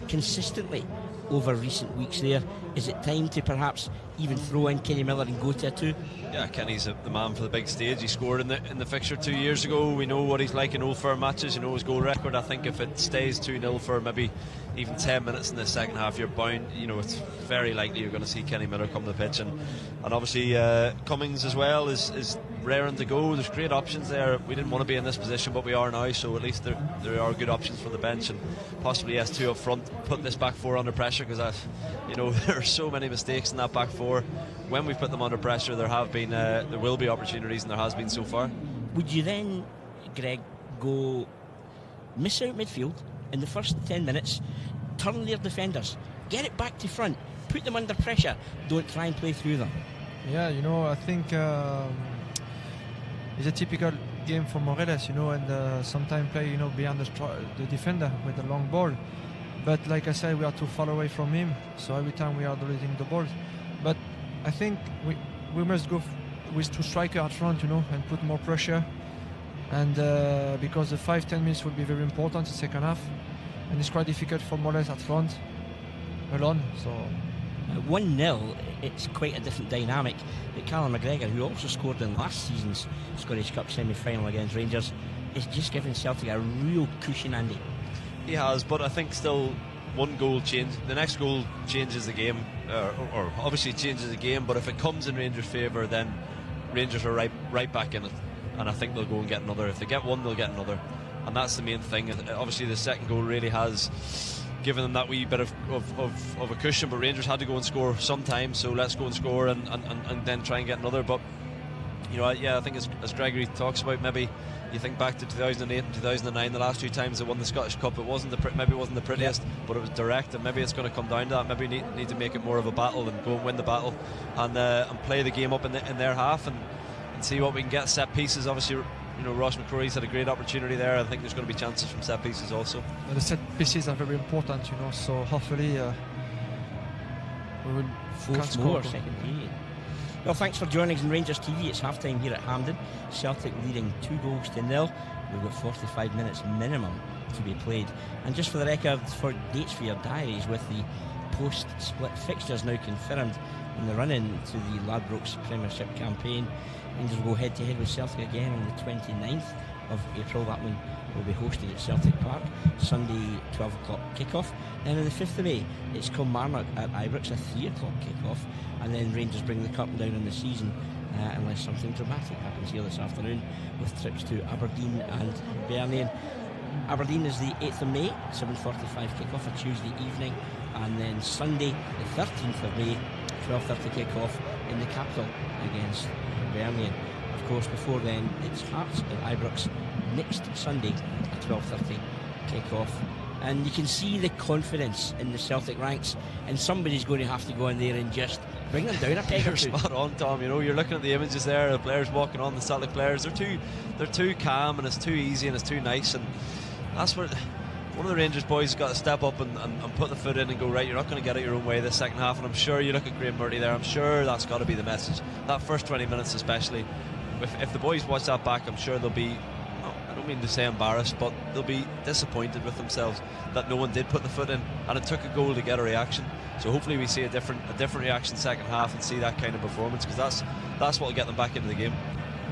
consistently over recent weeks there. Is it time to perhaps even throw in Kenny Miller and go to a 2? Yeah, Kenny's the man for the big stage. He scored in the fixture 2 years ago. We know what he's like in Old Firm matches. You know his goal record. I think if it stays 2-0 for maybe even 10 minutes in the second half, you're bound, you know, it's very likely you're going to see Kenny Miller come to the pitch, and obviously Cummings as well is raring to go. There's great options there. We didn't want to be in this position, but we are now, so at least there are good options from the bench, and possibly S2 up front, put this back four under pressure, because you know there are so many mistakes in that back four. When we put them under pressure, there will be opportunities, and there has been so far. Would you then, Greg, go miss out midfield in the first 10 minutes, turn their defenders, get it back to front, put them under pressure, don't try and play through them? Yeah, you know, I think it's a typical game for Morelos, you know, and sometimes play, you know, behind the defender with the long ball. But like I said, we are too far away from him, so every time we are deleting the ball. But I think we must go with two strikers at front, you know, and put more pressure. And because the 5-10 minutes will be very important in the second half, and it's quite difficult for Morelos at front alone. So 1-0, it's quite a different dynamic. But Callum McGregor, who also scored in last season's Scottish Cup semi-final against Rangers, is just giving Celtic a real cushion, Andy. He has, but I think still one goal change. The next goal changes the game, or obviously changes the game. But if it comes in Rangers' favour, then Rangers are right back in it, and I think they'll go and get another. If they get one, they'll get another, and that's the main thing. Obviously, the second goal really has given them that wee bit of a cushion, but Rangers had to go and score sometime. So let's go and score and then try and get another. But you know, yeah, I think as Gregory talks about, maybe you think back to 2008 and 2009, the last two times they won the Scottish Cup, it wasn't the prettiest, but it was direct, and maybe it's going to come down to that. Maybe we need to make it more of a battle and go and win the battle, and play the game up in their half, and see what we can get. Set pieces, obviously, you know, Ross McCrory's had a great opportunity there. I think there's going to be chances from set pieces also. And the set pieces are very important, you know, so hopefully we will force more second period. Well, thanks for joining us on Rangers TV. It's half-time here at Hampden. Celtic leading 2-0. We've got 45 minutes minimum to be played. And just for the record, for dates for your diaries, with the post-split fixtures now confirmed in the run-in to the Ladbrokes Premiership campaign, Rangers will go head-to-head with Celtic again on the 29th of April. That one will be hosted at Celtic Park. Sunday, 12 o'clock kick-off. Then on the 5th of May, it's Kilmarnock at Ibrox, a 3 o'clock kick-off. And then Rangers bring the curtain down on the season, unless something dramatic happens here this afternoon, with trips to Aberdeen and Hibernian. Aberdeen is the 8th of May, 7:45 kick-off, a Tuesday evening. And then Sunday, the 13th of May, 12:30 kick-off in the capital against Hibernian. Of course, before then, it's Hearts at Ibrox next Sunday at 12:30 kick-off. And you can see the confidence in the Celtic ranks, and somebody's going to have to go in there and just bring them down a peg or two. You're spot on, Tom. You know, you're looking at the images there, the players walking on, the Celtic players. They're too calm, and it's too easy, and it's too nice, and that's where one of the Rangers boys has got to step up and put the foot in and go, right, you're not going to get it your own way this second half. And I'm sure you look at Graham Murty there, I'm sure that's got to be the message. That first 20 minutes especially, if the boys watch that back, I'm sure they'll be, I don't mean to say embarrassed, but they'll be disappointed with themselves that no one did put the foot in, and it took a goal to get a reaction. So hopefully we see a different reaction second half and see that kind of performance, because that's what will get them back into the game.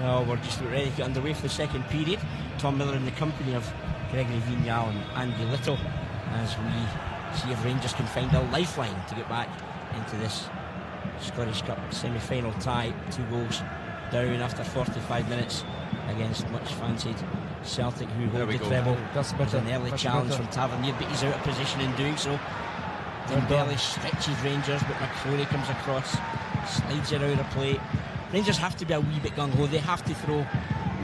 Well, we're just ready to get underway for the second period. Tom Miller in the company of Gregory Vignal and Andy Little, as we see if Rangers can find a lifeline to get back into this Scottish Cup semi-final tie. 2 goals down after 45 minutes against much fancied Celtic, who hold the treble. That's There's better. an early challenge from Tavernier, but he's out of position in doing so. Dembele stretches Rangers, but McCrory comes across, slides it out of play. Rangers have to be a wee bit gung-ho. They have to throw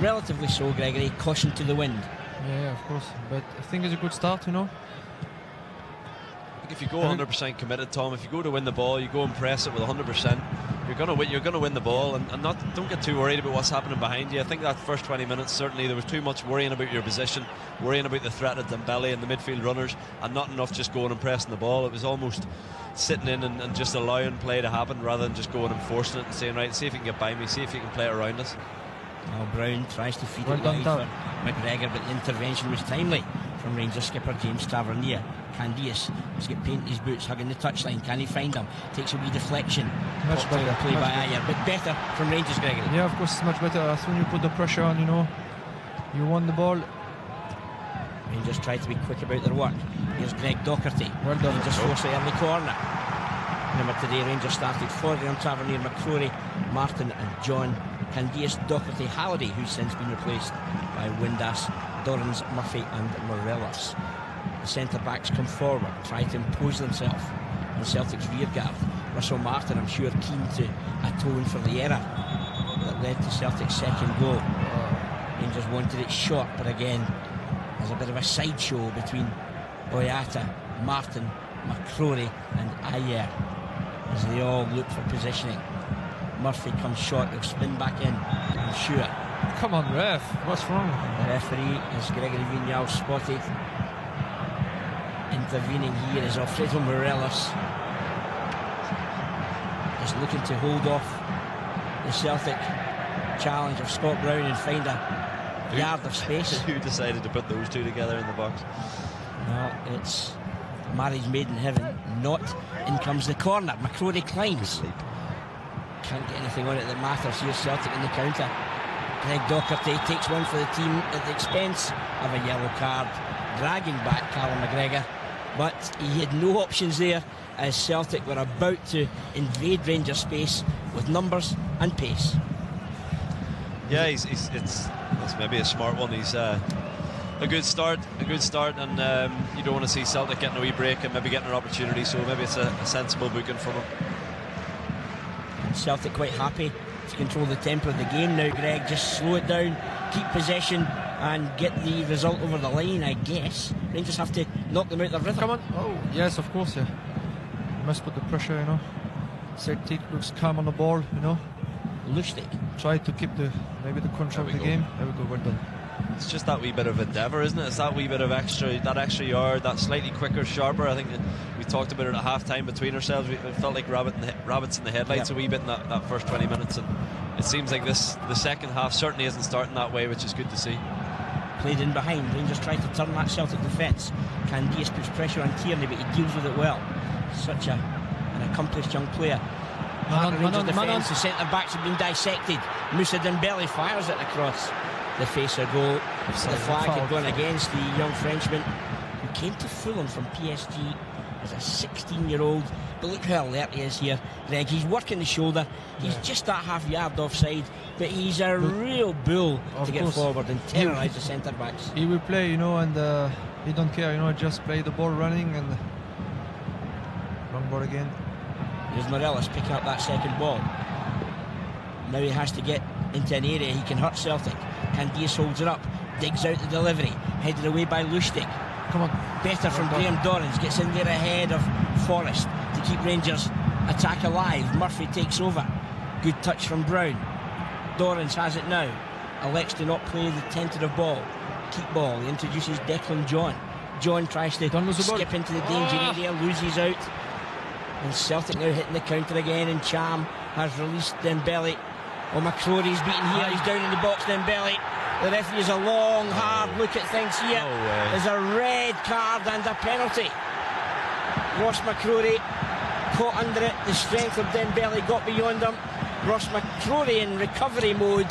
relatively so, Gregory. Caution to the wind. Yeah, of course. But I think it's a good start, you know. I think if you go 100% committed, Tom, if you go to win the ball, you go and press it with 100%, you're going to win the ball, and don't get too worried about what's happening behind you. I think that first 20 minutes, certainly there was too much worrying about your position, worrying about the threat of Dembele and the midfield runners, and not enough just going and pressing the ball. It was almost sitting in and just allowing play to happen rather than just going and forcing it and saying, right, see if you can get by me, see if you can play around us. Well, Brown tries to feed it wide for McGregor, but the intervention was timely from Rangers skipper James Tavernier. Candias has got paint in his boots, hugging the touchline. Can he find him? Takes a wee deflection. Much better. Play by Ayer, but better from Rangers, Gregory. Yeah, of course, it's much better. As soon as you put the pressure on, you know, you won the ball. Rangers try to be quick about their work. Here's Greg Docherty. Well done. Rangers force it early corner. Remember today, Rangers started Foreground, Tavernier, McCrory, Martin and John. Candias, Docherty, Halliday, who's since been replaced by Windass, Dorrans, Murphy and Morelos. The centre-backs come forward, try to impose themselves on Celtic's rearguard. Russell Martin, I'm sure, keen to atone for the error that led to Celtic's second goal. Rangers wanted it short, but again, there's a bit of a sideshow between Boyata, Martin, McCrory and Ayer as they all look for positioning. Murphy comes short, he'll spin back in, I'm sure. Come on, ref, what's wrong? The referee, as Gregory Vignal spotted, intervening here is Alfredo Morelos, just looking to hold off the Celtic challenge of Scott Brown and find a yard of space. Who decided to put those two together in the box? Well, it's marriage made in heaven. Not. In comes the corner. McCrory climbs. Can't get anything on it that matters. Here's Celtic in the counter. Greg Docherty takes one for the team at the expense of a yellow card, dragging back Callum McGregor. But he had no options there, as Celtic were about to invade Rangers space with numbers and pace. Yeah, it's maybe a smart one. He's a good start, and you don't want to see Celtic getting a wee break and maybe getting an opportunity, so maybe it's a sensible booking from him. And Celtic quite happy to control the tempo of the game now, Greg. Just slow it down, keep possession and get the result over the line, I guess. Rangers have to knock them out their rhythm. Come on. Oh, yes, of course, yeah. You must put the pressure, you know. Celtic looks calm on the ball, you know. Lustig try to keep maybe the control of the game. There we go, well done. it's just that wee bit of endeavour, isn't it? It's that wee bit of extra yard, that slightly quicker, sharper. I think we talked about it at half time between ourselves. We felt like rabbits in the headlights a wee bit in that first 20 minutes, and it seems like the second half certainly isn't starting that way, which is good to see. Played in behind. Rangers tried to turn that Celtic defence. Candias puts pressure on Tierney, but he deals with it well. Such an accomplished young player. Rangers defence, the centre backs have been dissected. Moussa Dembele fires it across the face of goal. The flag had gone against the young Frenchman who came to Fulham from PSG as a 16-year-old. But look how alert he is here, Greg. He's working the shoulder. He's just that half yard offside, but he's a real bull to get forward and terrorise the centre backs. He will play, you know, and he don't care, you know, just play the ball running and long ball again. There's Morelos picking up that second ball. Now he has to get into an area he can hurt Celtic. Candias holds it up, digs out the delivery, headed away by Lustig. Come on. Better from Graham Dorrans, gets in there ahead of Forrest to keep Rangers attack alive. Murphy takes over. Good touch from Brown. Dorrans has it now. Elects to not play the tentative ball. Keep ball. He introduces Declan John. John tries to skip into the danger area, loses out. And Celtic now hitting the counter again, and Cham has released Dembele. Oh, McCrory's beaten here. He's down in the box, Dembele. The referee has a long, hard look at things here. There's a red card and a penalty. Ross McCrory caught under it. The strength of Dembele got beyond him. Ross McCrory in recovery mode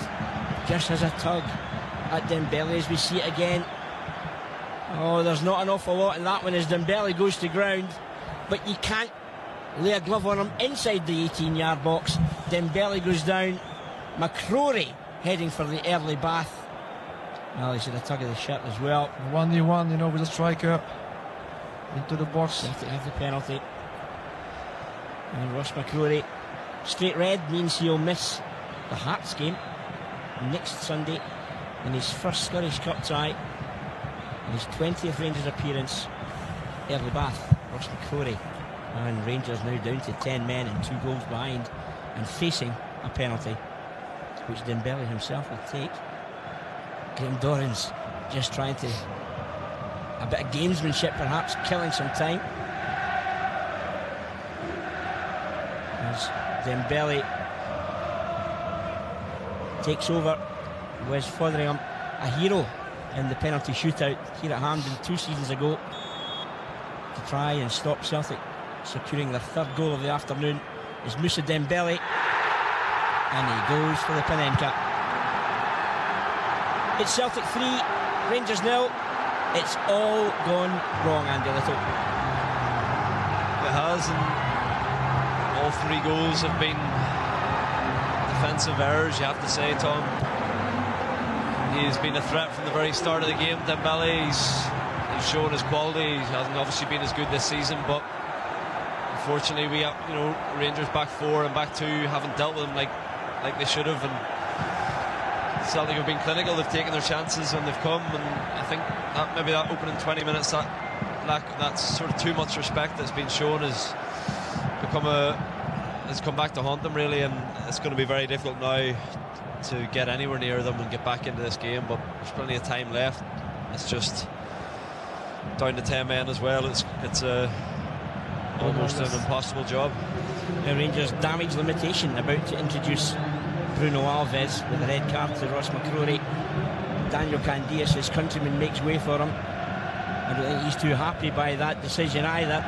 just has a tug at Dembele as we see it again. Oh, there's not an awful lot in that one as Dembele goes to ground, but you can't lay a glove on him inside the 18-yard box. Dembele goes down. McCrory heading for the early bath. Well, he should have tugged the shirt as well. 1v1, you know, with a striker into the box. Celtic have the penalty. And Ross McCrory, straight red means he'll miss the Hearts game next Sunday in his first Scottish Cup tie and his 20th Rangers appearance. Early bath, Ross McCrory. And Rangers now down to 10 men and 2 goals behind and facing a penalty, which Dembele himself will take. Graham Dorrans just trying to, a bit of gamesmanship perhaps, killing some time. As Dembele takes over. Wes Fotheringham, a hero in the penalty shootout here at Hampden 2 seasons ago, to try and stop Celtic securing their 3rd goal of the afternoon, is Moussa Dembele, and he goes for the Panenka. It's Celtic 3, Rangers 0. It's all gone wrong, Andy Little. It has, and all 3 goals have been defensive errors, you have to say, Tom. He's been a threat from the very start of the game. Dembele, he's shown his quality. He hasn't obviously been as good this season, but unfortunately we have, you know, Rangers back 4 and back 2 haven't dealt with him like they should have, and Celtic have been clinical. They've taken their chances when they've come, and I think that maybe that opening 20 minutes, that sort of too much respect that's been shown has come back to haunt them really, and it's going to be very difficult now to get anywhere near them and get back into this game. But there's plenty of time left. It's just down to 10 men as well. It's almost an impossible job. The Rangers damage limitation about to introduce Bruno Alves with a red card to Ross McCrory. Daniel Candias, his countryman, makes way for him. I don't think he's too happy by that decision either.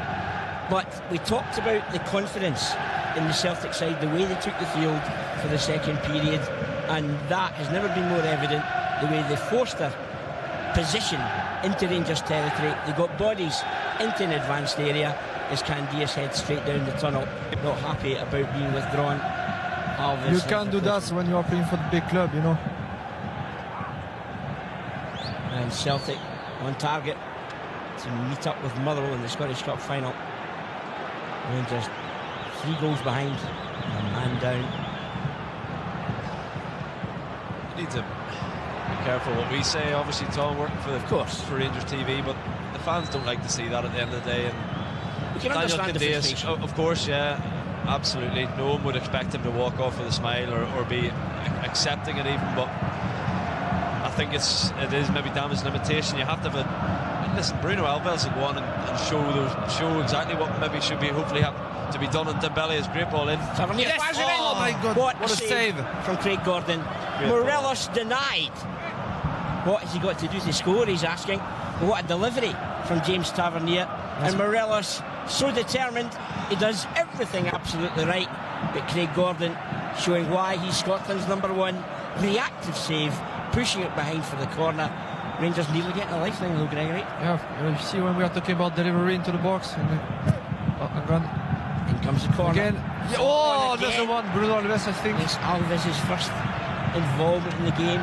But we talked about the confidence in the Celtic side, the way they took the field for the second period, and that has never been more evident. The way they forced their position into Rangers territory, they got bodies into an advanced area as Candias heads straight down the tunnel. Not happy about being withdrawn. Alves, you can't do that when you are playing for the big club, you know. And Celtic on target to meet up with Motherwell in the Scottish Cup final. Rangers 3 goals behind, and a man down. You need to be careful what we say, obviously, Tom, working for Rangers TV, but the fans don't like to see that at the end of the day. And we can understand the frustration. Of course, yeah, absolutely. No one would expect him to walk off with a smile or be accepting it even, but I think it is maybe damage limitation. You have to have listen, Bruno Alves will go on and show exactly what maybe should be hopefully have to be done, and Dembele has great ball in. Tavernier fires it in. Oh my God, what a save from Craig Gordon. Morelos denied. What has he got to do to score, he's asking. What a delivery from James Tavernier. And Morelos, so determined, he does everything absolutely right. But Craig Gordon showing why he's Scotland's #1. Reactive save, pushing it behind for the corner. Rangers nearly getting a lifeline, though, Gregory. Yeah, you see when we are talking about delivery into the box. And in comes the corner. Again. Oh, there's the one. Bruno Alves, I think. It's Alves' first involvement in the game.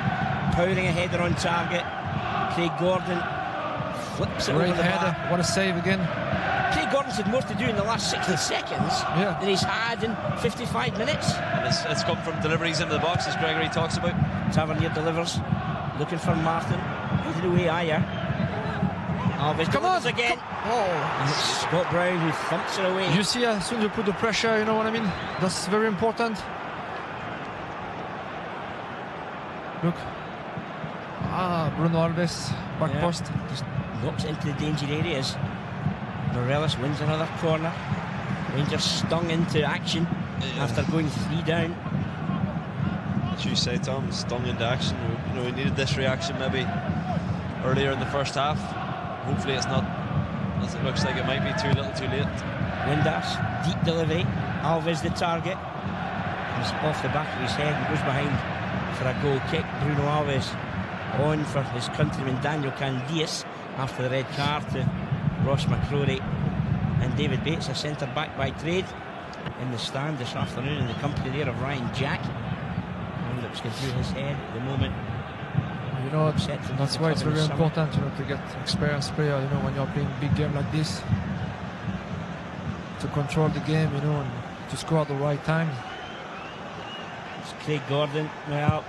Powering a header on target. Craig Gordon flips it over the bar. What a save again. Craig Gordon's had more to do in the last 60 seconds than he's had in 55 minutes. And it's come from deliveries into the box, as Gregory talks about. Tavernier delivers, looking for Martin. Headed away, Ayer. Alves delivers again. And it's Scott Brown who thumps it away. You see, as soon as you put the pressure, you know what I mean? That's very important. Look. Bruno Alves, back post. Just knocks it into the danger areas. Morelos wins another corner. Rangers stung into action after going 3 down. As you say, Tom, stung into action. We needed this reaction maybe earlier in the first half. Hopefully it's not, as it looks like it might be, too little too late. Windass, deep delivery. Alves the target. Comes off the back of his head and goes behind for a goal kick. Bruno Alves on for his countryman Daniel Candias after the red card to Ross McCrory. And David Bates, a centre back by trade, in the stand this afternoon in the company there of Ryan Jack. And looks going through his head at the moment. You know, that's why it's very important, to get experienced player, when you're playing big game like this, to control the game, and to score at the right time. It's Craig Gordon. Well,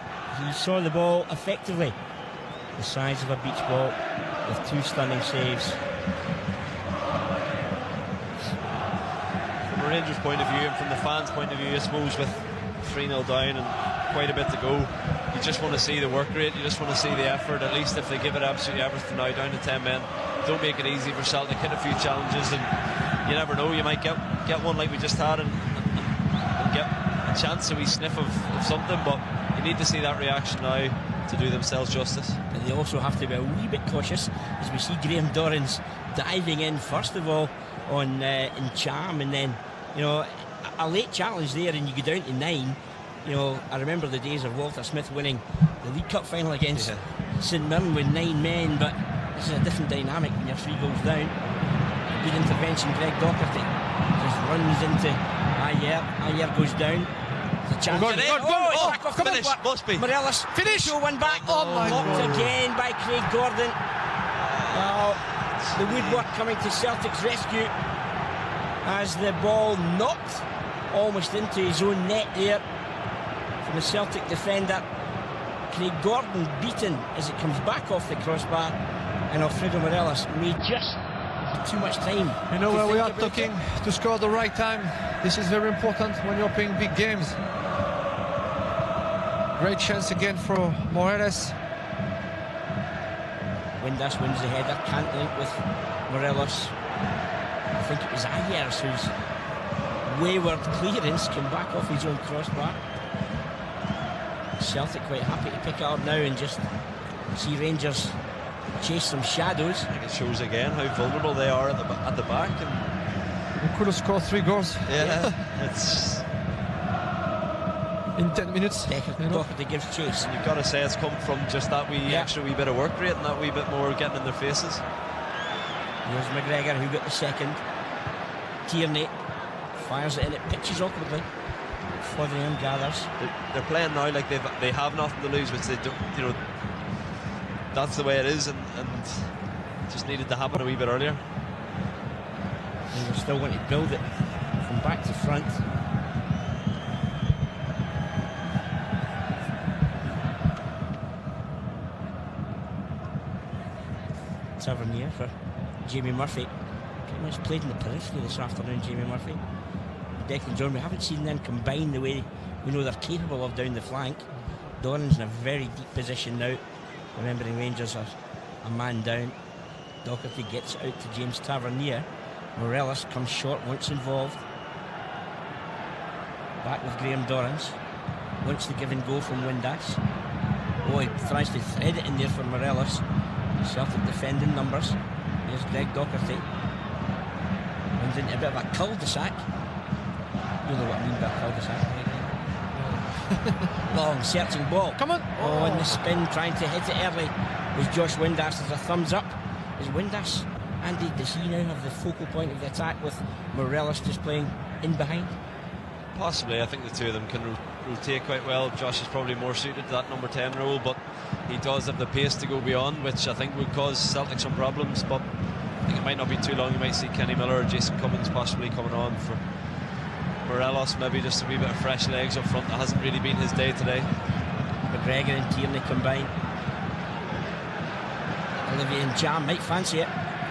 he saw the ball effectively, the size of a beach ball, with 2 stunning saves. From a Rangers point of view and from the fans' point of view, I suppose, with 3-0 down and quite a bit to go, you just want to see the work rate, you just want to see the effort. At least if they give it absolutely everything now, down to 10 men, don't make it easy for Celtic. Hit a few challenges, and you never know, you might get one like we just had and get a chance, a wee sniff of something. But you need to see that reaction now to do themselves justice. And they also have to be a wee bit cautious, as we see Graham Dorrans diving in first of all on in Cham, and then a late challenge there, and you go down to 9. I remember the days of Walter Smith winning the League Cup final against St Mirren with 9 men, but this is a different dynamic when you're 3 goals down. Good intervention, Greg Docherty just runs into Ayer. Ayer goes down. There's a chance. Finish, must be. Morelos, finish. One back. Blocked again by Craig Gordon. The woodwork coming to Celtic's rescue as the ball knocked almost into his own net there from the Celtic defender. Craig Gordon beaten as it comes back off the crossbar, and Alfredo Morelos made just too much time. Where we are talking to score at the right time. This is very important when you're playing big games. Great chance again for Morelos. Windass wins the header, can't link with Morelos. I think it was Ayers whose wayward clearance came back off his own crossbar. Celtic quite happy to pick it up now and just see Rangers chase some shadows. I think it shows again how vulnerable they are at the back. And we could have scored 3 goals. Yeah, it's in 10 minutes. Docherty gives chase. And you've got to say it's come from just that extra wee bit of work rate and that wee bit more getting in their faces. Here's McGregor who got the second. Tierney fires it in, it pitches awkwardly. Foderingham gathers. They're playing now like they have nothing to lose, which they don't. That's the way it is, and just needed to happen a wee bit earlier. And we're still going to build it from back to front. Tavernier for Jamie Murphy. Pretty much played in the periphery this afternoon, Jamie Murphy. Declan John, we haven't seen them combine the way we know they're capable of down the flank. Doran's in a very deep position now. Remembering Rangers are a man down. Docherty gets out to James Tavernier. Morelos comes short once involved. Back with Graham Dorrans. Wants the give and go from Windass. Oh, he tries to thread it in there for Morelos. Celtic defending numbers. Here's Greg Docherty. Runs into a bit of a cul-de-sac. You know what I mean by a cul-de-sac. Long searching ball. Come on. Oh, and the spin, trying to hit it early was Josh Windass. There's a thumbs up. Is Windass, Andy, does he now have the focal point of the attack with Morelos just playing in behind? Possibly. I think the two of them can rotate quite well. Josh is probably more suited to that number 10 role, but he does have the pace to go beyond, which I think would cause Celtic some problems. But I think it might not be too long. You might see Kenny Miller or Jason Cummins possibly coming on for Morelos, maybe just a wee bit of fresh legs up front. That hasn't really been his day today. McGregor and Tierney combine. Olivier and Jam might fancy it.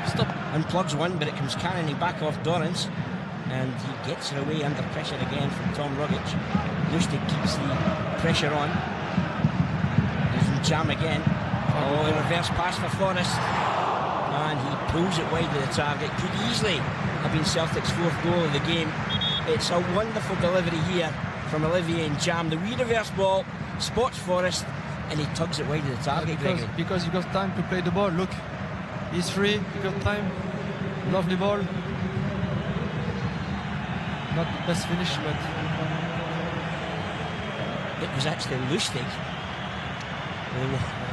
Stop. Unplugs one, but it comes cannoning back off Dorrans. And he gets it away under pressure again from Tom Rogic. Lustig keeps the pressure on. There's Jam again. Oh, a reverse pass for Forrest. And he pulls it wide of the target. Could easily have been Celtic's fourth goal of the game. It's a wonderful delivery here from Olivier and Jam. The wee reverse ball spots Forrest and he tugs it wide of the target. Because you got time to play the ball. Look, he's free, you got time. Lovely ball. Not the best finish, but it was actually Lustig.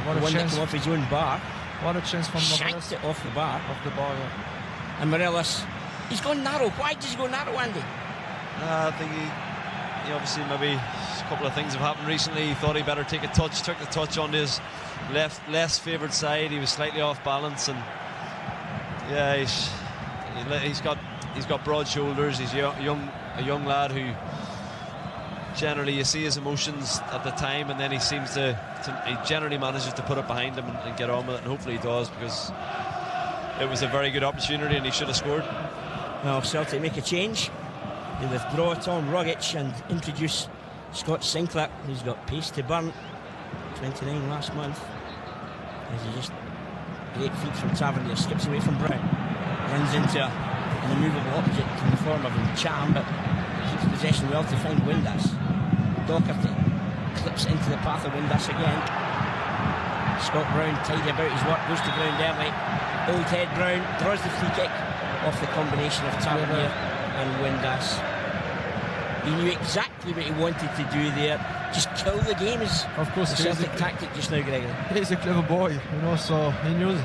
What a one chance. that came off his own bar. What a chance from Morelos. Shanked it off the bar. Off the bar, yeah. And Morelos, he's gone narrow. Why does he go narrow, Andy? I think he obviously, maybe a couple of things have happened recently. He thought he better take a touch, took the touch on his less favoured side. He was slightly off balance, and yeah, he's got broad shoulders. He's a young lad who generally you see his emotions at the time, and then he seems he generally manages to put it behind him and get on with it, and hopefully he does, because it was a very good opportunity and he should have scored. Well, Celtic make a change. They withdraw Tom Rogic and introduce Scott Sinclair, who's got pace to burn. 29 last month. As he just great feet from Tavernier, skips away from Brown, runs into an immovable object in the form of Cham, but keeps possession well to find Windass. Docherty clips into the path of Windass again. Scott Brown tidy about his work, goes to ground early. Old head Brown draws the free kick off the combination of Tavernier and Windass. He knew exactly what he wanted to do there. Just kill the game is of course the Celtic tactic just now, Gregory. He's a clever boy, you know, so he knew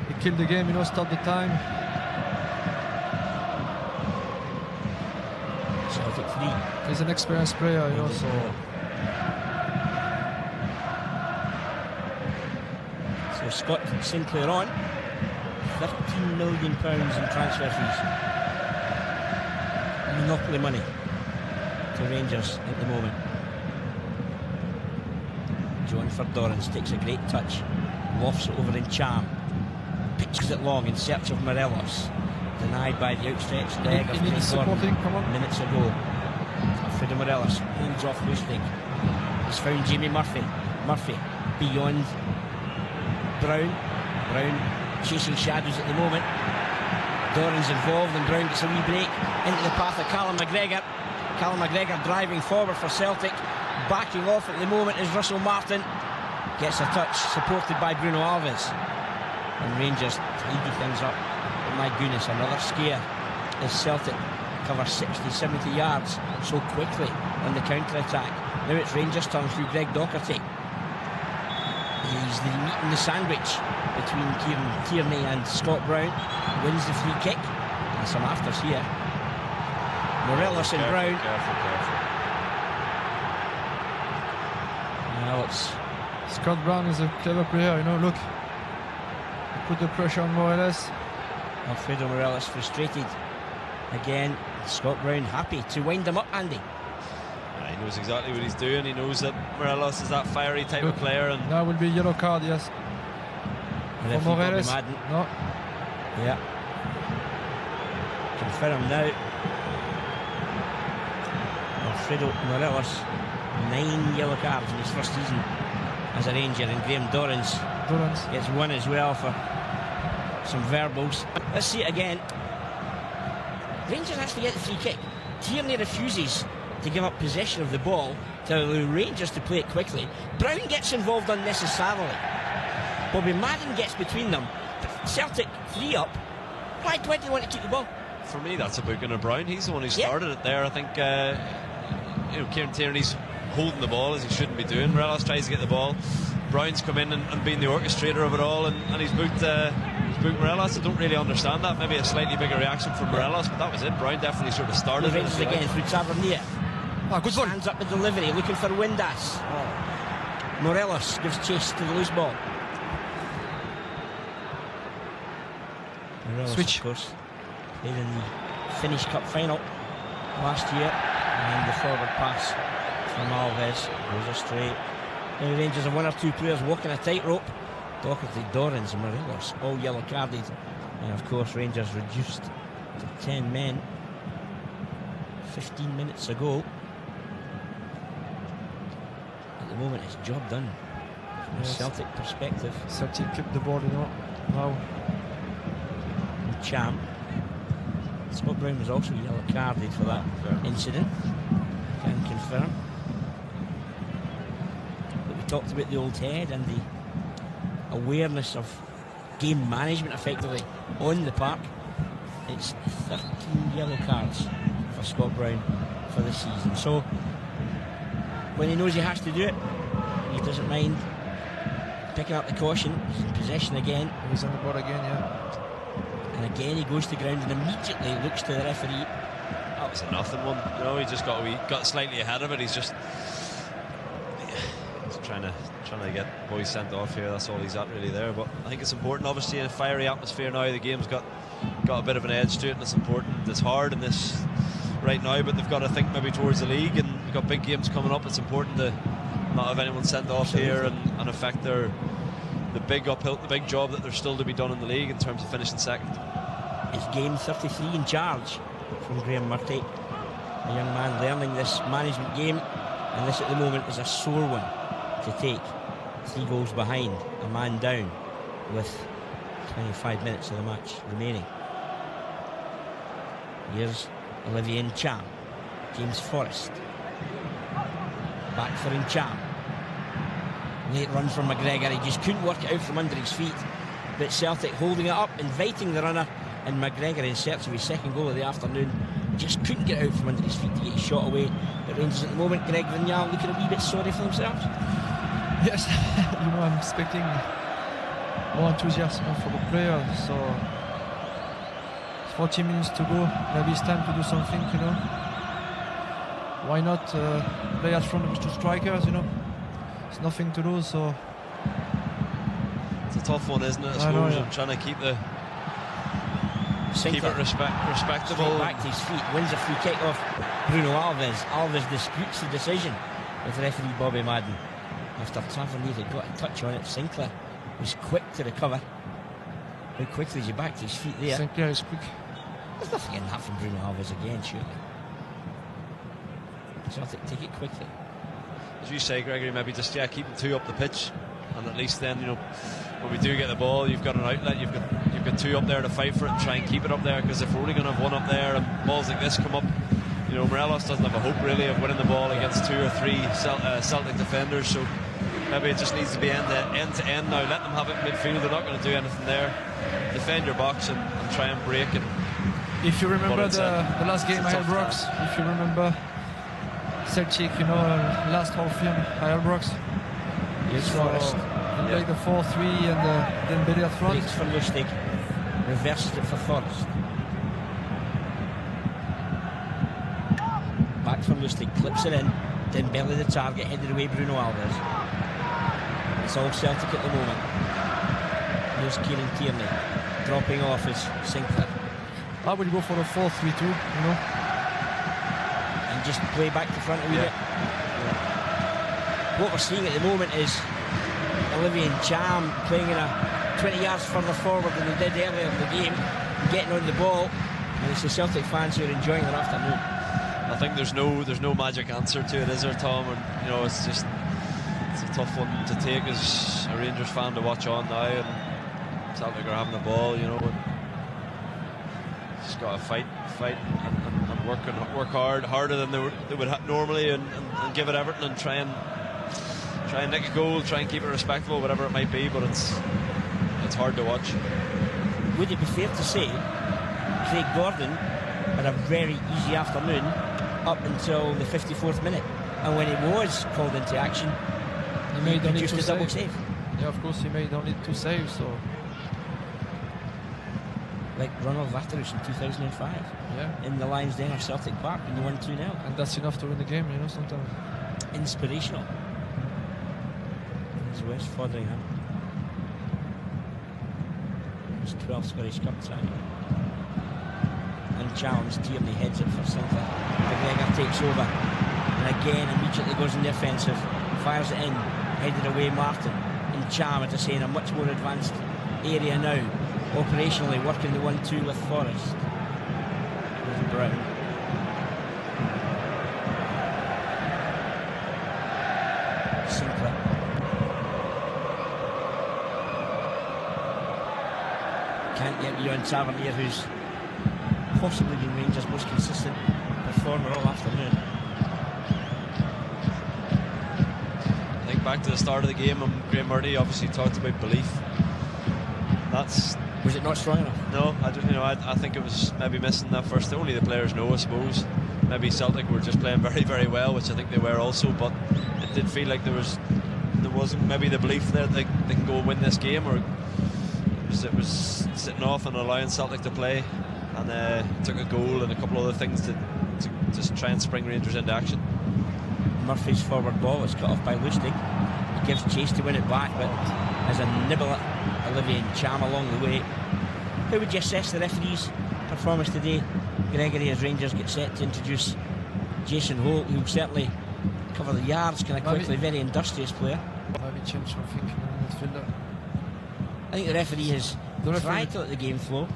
he killed the game, you know, stopped the time. Celtic free. He's an experienced player, you know, so Scott Sinclair on. £13 million in transfer fees. Monopoly money to Rangers at the moment. John for Dorrans takes a great touch, lofts it over in Cham, pitches it long in search of Morelos, denied by the outstretched leg of Craig Gordon minutes ago. Alfredo Morelos holds off Lustig. He's found Jamie Murphy. Murphy beyond Brown. Brown chasing shadows at the moment. Dorrans involved and Brown gets a wee break into the path of Callum McGregor. Callum McGregor driving forward for Celtic. Backing off at the moment is Russell Martin. Gets a touch supported by Bruno Alves. And Rangers tidy things up. But my goodness, another scare as Celtic cover 60-70 yards so quickly on the counter-attack. Now it's Rangers' turn through Greg Docherty. He's the meat in the sandwich between Kieran Tierney and Scott Brown. Wins the free kick. And some afters here. Morelos and Brown. Careful. Now it's Scott Brown is a clever player, you know, look. He put the pressure on Morelos. Alfredo Morelos frustrated. Again, Scott Brown happy to wind him up, Andy. He knows exactly what he's doing. He knows that Morelos is that fiery type of player, and that will be yellow card, yes. For Morelos. No. Yeah. Confirm now. Alfredo Morelos, 9 yellow cards in his first season as as a Ranger, and Graham Dorrans gets one as well for some verbals. Let's see it again. Rangers has to get the free kick. Tierney refuses to give up possession of the ball to allow Rangers to play it quickly. Brown gets involved unnecessarily. Bobby Madden gets between them. Celtic 3 up. Why do they want to keep the ball? For me, that's a booking of Brown. He's the one who started it there. I think Kieran Tierney's holding the ball as he shouldn't be doing. Morelos tries to get the ball. Brown's come in and been the orchestrator of it all, and he's booked Morelos. I don't really understand that. Maybe a slightly bigger reaction from Morelos, but that was it. Brown definitely sort of started it again through Tavernier. Good one. Stands up the delivery, looking for Windass. Morelos gives chase to the loose ball. Morelos, switch, of course, played in the Finnish Cup final last year, and the forward pass from Alves goes astray. Now Rangers have 1 or 2 players walking a tightrope. Doherty, Dorrans and Morelos all yellow carded, and of course Rangers reduced to 10 men 15 minutes ago. At the moment it's job done from a Celtic perspective. Celtic keep the ball, now. Cham. Scott Brown was also yellow carded for that incident. Can confirm. But we talked about the old head and the awareness of game management effectively on the park. It's 13 yellow cards for Scott Brown for the season. So when he knows he has to do it, he doesn't mind picking up the caution. He's in possession again. He's on the board again, yeah. And again he goes to ground and immediately looks to the referee. That was a nothing one. He just got slightly ahead of it. He's just trying to get boys sent off here. That's all he's at really there. But I think it's important, obviously, in a fiery atmosphere now. The game's got a bit of an edge to it, and it's important. It's hard in this right now, but they've got to think maybe towards the league, and we've got big games coming up. It's important to not have anyone sent off here and affect the big job that there's still to be done in the league in terms of finishing second. It's game 33 in charge from Graham Murphy, a young man learning this management game, and this at the moment is a sore one to take. 3 goals behind, a man down with 25 minutes of the match remaining. Here's Olivier Ncham. James Forrest back for Ncham. Late run from McGregor, he just couldn't work it out from under his feet, but Celtic holding it up, inviting the runner, and McGregor, in search of his second goal of the afternoon, just couldn't get it out from under his feet to get his shot away. But Rangers at the moment, Greg Vignal looking a wee bit sorry for themselves. Yes, I'm expecting more enthusiasm for the players, so it's 40 minutes to go. Maybe it's time to do something, Why not play as front with 2 strikers, It's nothing to lose, so it's a tough one, isn't it? I suppose trying to keep it respectable. Straight back to his feet, wins a free kick off Bruno Alves. Alves disputes the decision with referee Bobby Madden. After Tavernier had got a touch on it, Sinclair was quick to recover. How quickly is he back to his feet there? Sinclair is quick. There's nothing in that from Bruno Alves again, surely. Celtic take it quickly. As you say, Gregory, maybe just keeping 2 up the pitch, and at least then when we do get the ball, you've got an outlet, you've got 2 up there to fight for it and try and keep it up there, because if we're only going to have 1 up there and balls like this come up, Morelos doesn't have a hope really of winning the ball against 2 or 3 Celtic defenders. So maybe it just needs to be end to end now. Let them have it in midfield. They're not going to do anything there. Defend your box and try and break it. If you remember the last game at Ibrox, if you remember Celtic, last half game at Ibrox. Yes, Forrest. Like the 4-3 and then Dembele at front. Breaks for Lustig. Reversed it for Forrest. Back from Lustig, clips it in. Dembele the target, headed away Bruno Alves. It's all Celtic at the moment. Here's Kieran Tierney dropping off his Sinclair. I would go for a 4-3-2, and just play back to front a wee bit. What we're seeing at the moment is Olivier Ncham playing in a 20 yards further forward than they did earlier in the game, getting on the ball, and it's the Celtic fans who are enjoying their afternoon. I think there's no magic answer to it, is there, Tom? And it's tough one to take as a Rangers fan to watch on now, and Celtic are having the ball, you know. Just got to fight and work harder than they would normally, and give it everything and try and nick a goal, try and keep it respectable, whatever it might be. But it's hard to watch. Would it be fair to say Craig Gordon had a very easy afternoon up until the 54th minute, and when he was called into action, he made only just a double save? Yeah, of course, he made only 2 saves. So, like Ronald Vatterus in 2005, yeah, in the Lions Den of Celtic Park, and you won 2-0, and that's enough to win the game, you know. Sometimes inspirational. There's West Foderingham. His 12th Scottish Cup tie. And challenge, Tierney heads it for Sinclair. McGregor takes over, and again immediately goes in the offensive, fires it in, headed away Martin, and Cham, as I say, in a much more advanced area now, operationally working the 1-2 with Forrest. There's Brown. Sinclair. Can't get beyond Tavernier, who's possibly been Rangers' most consistent performer all afternoon. I think back to the start of the game, Graham Murray obviously talked about belief. Was it not strong enough? No, I think it was maybe missing that first. Only the players know, I suppose. Maybe Celtic were just playing very, very well, which I think they were also. But it did feel like there wasn't maybe the belief there that they can go and win this game, or it was sitting off and allowing Celtic to play, and took a goal and a couple other things to just try and spring Rangers into action. Murphy's forward ball is cut off by Lustig. He gives chase to win it back, but as a nibble at Olivier and Cham along the way. How would you assess the referee's performance today, Gregory, as Rangers get set to introduce Jason Holt, who will certainly cover the yards kind of quickly, very industrious player? Maybe change something in midfielder. I think the referee has tried to let the game flow.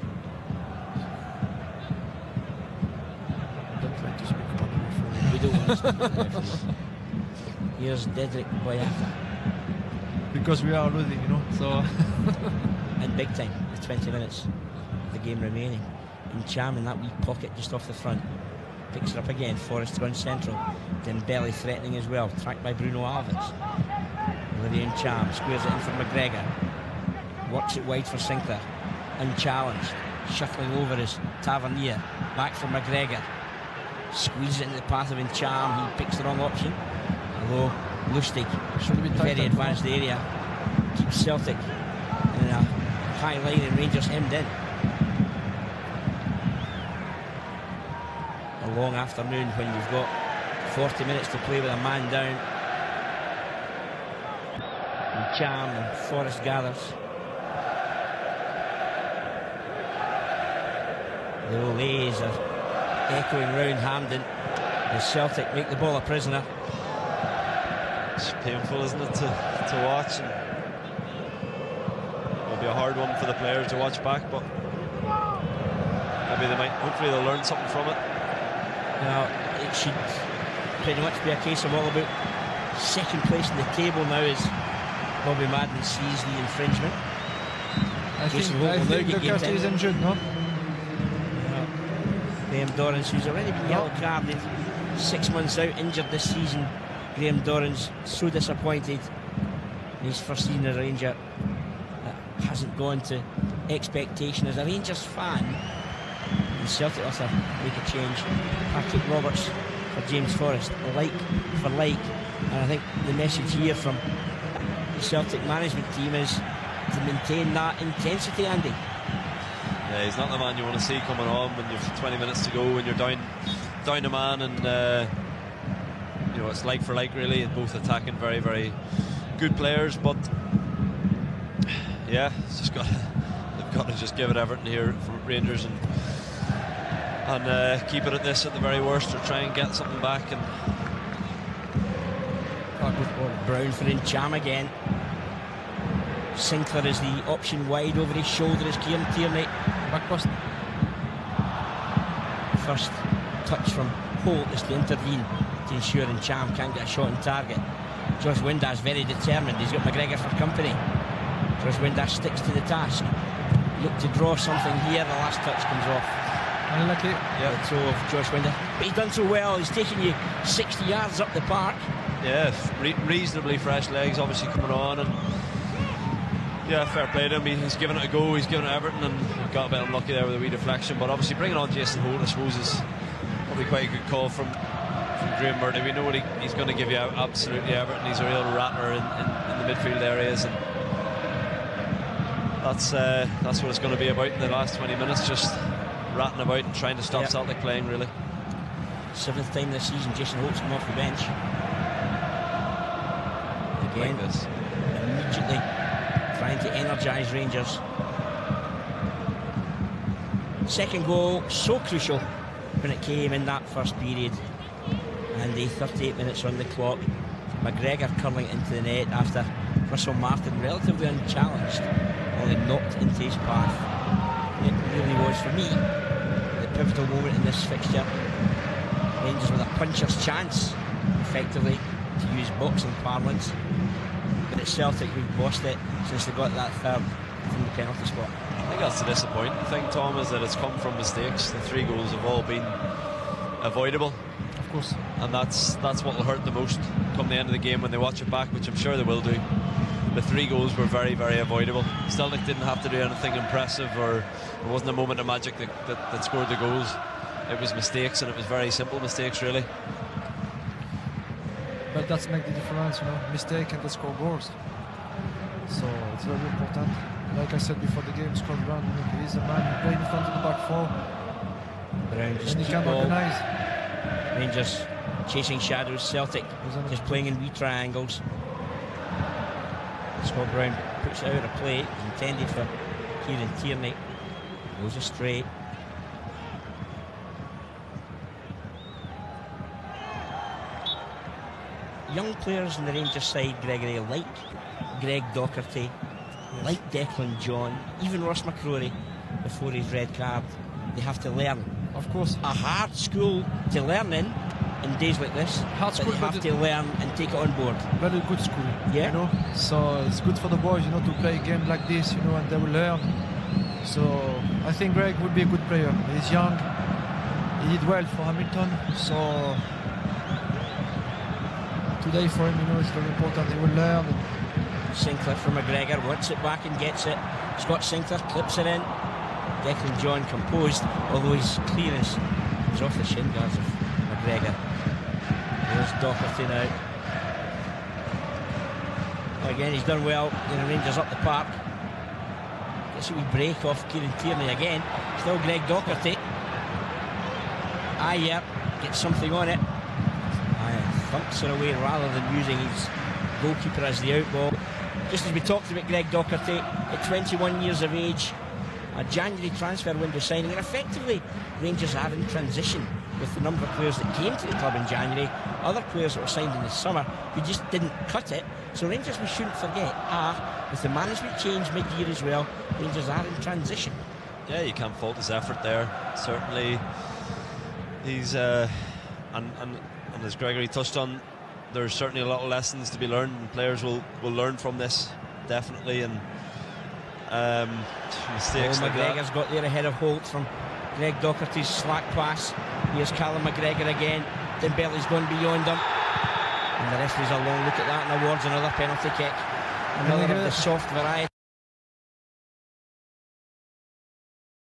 Don't try to speak about the referee. We don't want to speak about the referee. Here's Dedrick Boyata. Because we are losing, you know, so... In big time, with 20 minutes of the game remaining. And Cham in that wee pocket just off the front. Picks it up again, Forrest gone central. Dembele threatening as well, tracked by Bruno Alves. Olivier and Cham squares it in for McGregor. Works it wide for Sinclair. Unchallenged. Shuffling over is Tavernier. Back for McGregor. Squeezes it into the path of Cham. He picks the wrong option. Although Lustig, very advanced area, keeps Celtic in a high line and Rangers hemmed in. A long afternoon when you've got 40 minutes to play with a man down. And Cham and Forrest gathers. The Olays are echoing round Hampden as Celtic make the ball a prisoner. It's painful, isn't it, to watch, and it'll be a hard one for the players to watch back, but maybe hopefully they'll learn something from it. Now, it should pretty much be a case of all about second place in the table now as Bobby Madden sees the infringement. I think Lucaster is injured, no? Graham Dorrans, who's already been yellow carded 6 months out, injured this season. Graham Dorrans so disappointed in his first season as a Ranger. That hasn't gone to expectation. As a Rangers fan, and Celtic also make a change. Patrick Roberts for James Forrest, like for like. And I think the message here from the Celtic management team is to maintain that intensity, Andy. Yeah, he's not the man you want to see coming on when you've 20 minutes to go, when you're down a man, and you know, it's like for like really, both attacking very, very good players, but yeah, it's just they've got to just give it everything here for Rangers and keep it at this at the very worst, or try and get something back. And Brown for Cham again. Sinclair is the option wide over his shoulder as Kieran Tierney. Back post. First touch from Holt is to intervene to ensure Cham can't get a shot on target. Josh Windass very determined. He's got McGregor for company. Josh Windass sticks to the task. Look to draw something here. The last touch comes off. Unlucky. The throw of Josh Windass. But he's done so well. He's taken you 60 yards up the park. Yeah, reasonably fresh legs obviously coming on, and yeah, fair play to him. He's given it a go. He's given it everything, and got a bit unlucky there with a wee deflection. But obviously bringing on Jason Holt, I suppose, is probably quite a good call from Graham Murray. We know what he's going to give you absolutely everything. He's a real rattler in the midfield areas, and that's what it's going to be about in the last 20 minutes, just ratting about and trying to stop Celtic playing, really. 7th time this season Jason Holt's come off the bench. Again, like this. Immediately trying to energise Rangers. Second goal, so crucial when it came in that first period. And the 38 minutes on the clock. McGregor curling into the net after Russell Martin, relatively unchallenged, only knocked into his path. It really was, for me, the pivotal moment in this fixture. Rangers with a puncher's chance, effectively, to use boxing parlance. But it's Celtic who've lost it since they got that third from the penalty spot. I think that's the disappointing thing, Tom, is that it's come from mistakes. The 3 goals have all been avoidable. Of course. And that's what will hurt the most come the end of the game when they watch it back, which I'm sure they will do. The 3 goals were very, very avoidable. Celtic didn't have to do anything impressive, or it wasn't a moment of magic that scored the goals. It was mistakes, and it was very simple mistakes, really. But that's make the difference, mistake and the score goals. So it's very important. Like I said before the game, Scott Brown, he's a man who played in front of the back 4. Brown just and he keep can ball. organise. Rangers chasing shadows. Celtic just playing in wee triangles. Scott Brown puts it out of play. It was intended for Kieran Tierney. Goes astray. Young players in the Rangers side, Gregory, like Greg Docherty, like Declan John, even Ross McCrory before his red card, they have to learn. Of course. A hard school to learn in days like this. Hard school, but they have to learn and take it on board. Very good school, yeah. So it's good for the boys, to play a game like this, and they will learn. So I think Greg would be a good player. He's young. He did well for Hamilton. So today for him, it's very important. He will learn. Sinclair from McGregor wants it back and gets it. Scott Sinclair clips it in. Declan John composed, although his clearance is off the shin guards of McGregor. There's Docherty now. Again, he's done well. Rangers up the park. Gets a wee break off Kieran Tierney again. Still Greg Docherty. Ayer gets something on it. Thumps it away rather than using his goalkeeper as the outball. Just as we talked about Greg Docherty, at 21 years of age, a January transfer window signing, and effectively Rangers are in transition with the number of players that came to the club in January, other players that were signed in the summer who just didn't cut it. So Rangers, we shouldn't forget, with the management change mid-year as well, Rangers are in transition. Yeah, you can't fault his effort there. Certainly, he's and as Gregory touched on, there's certainly a lot of lessons to be learned, and players will learn from this, definitely. And mistakes like that. McGregor's got there ahead of Holt from Greg Docherty's slack pass. Here's Callum McGregor again. Dembele's gone beyond him, and the referee's a long look at that and awards another penalty kick. Another of the soft variety.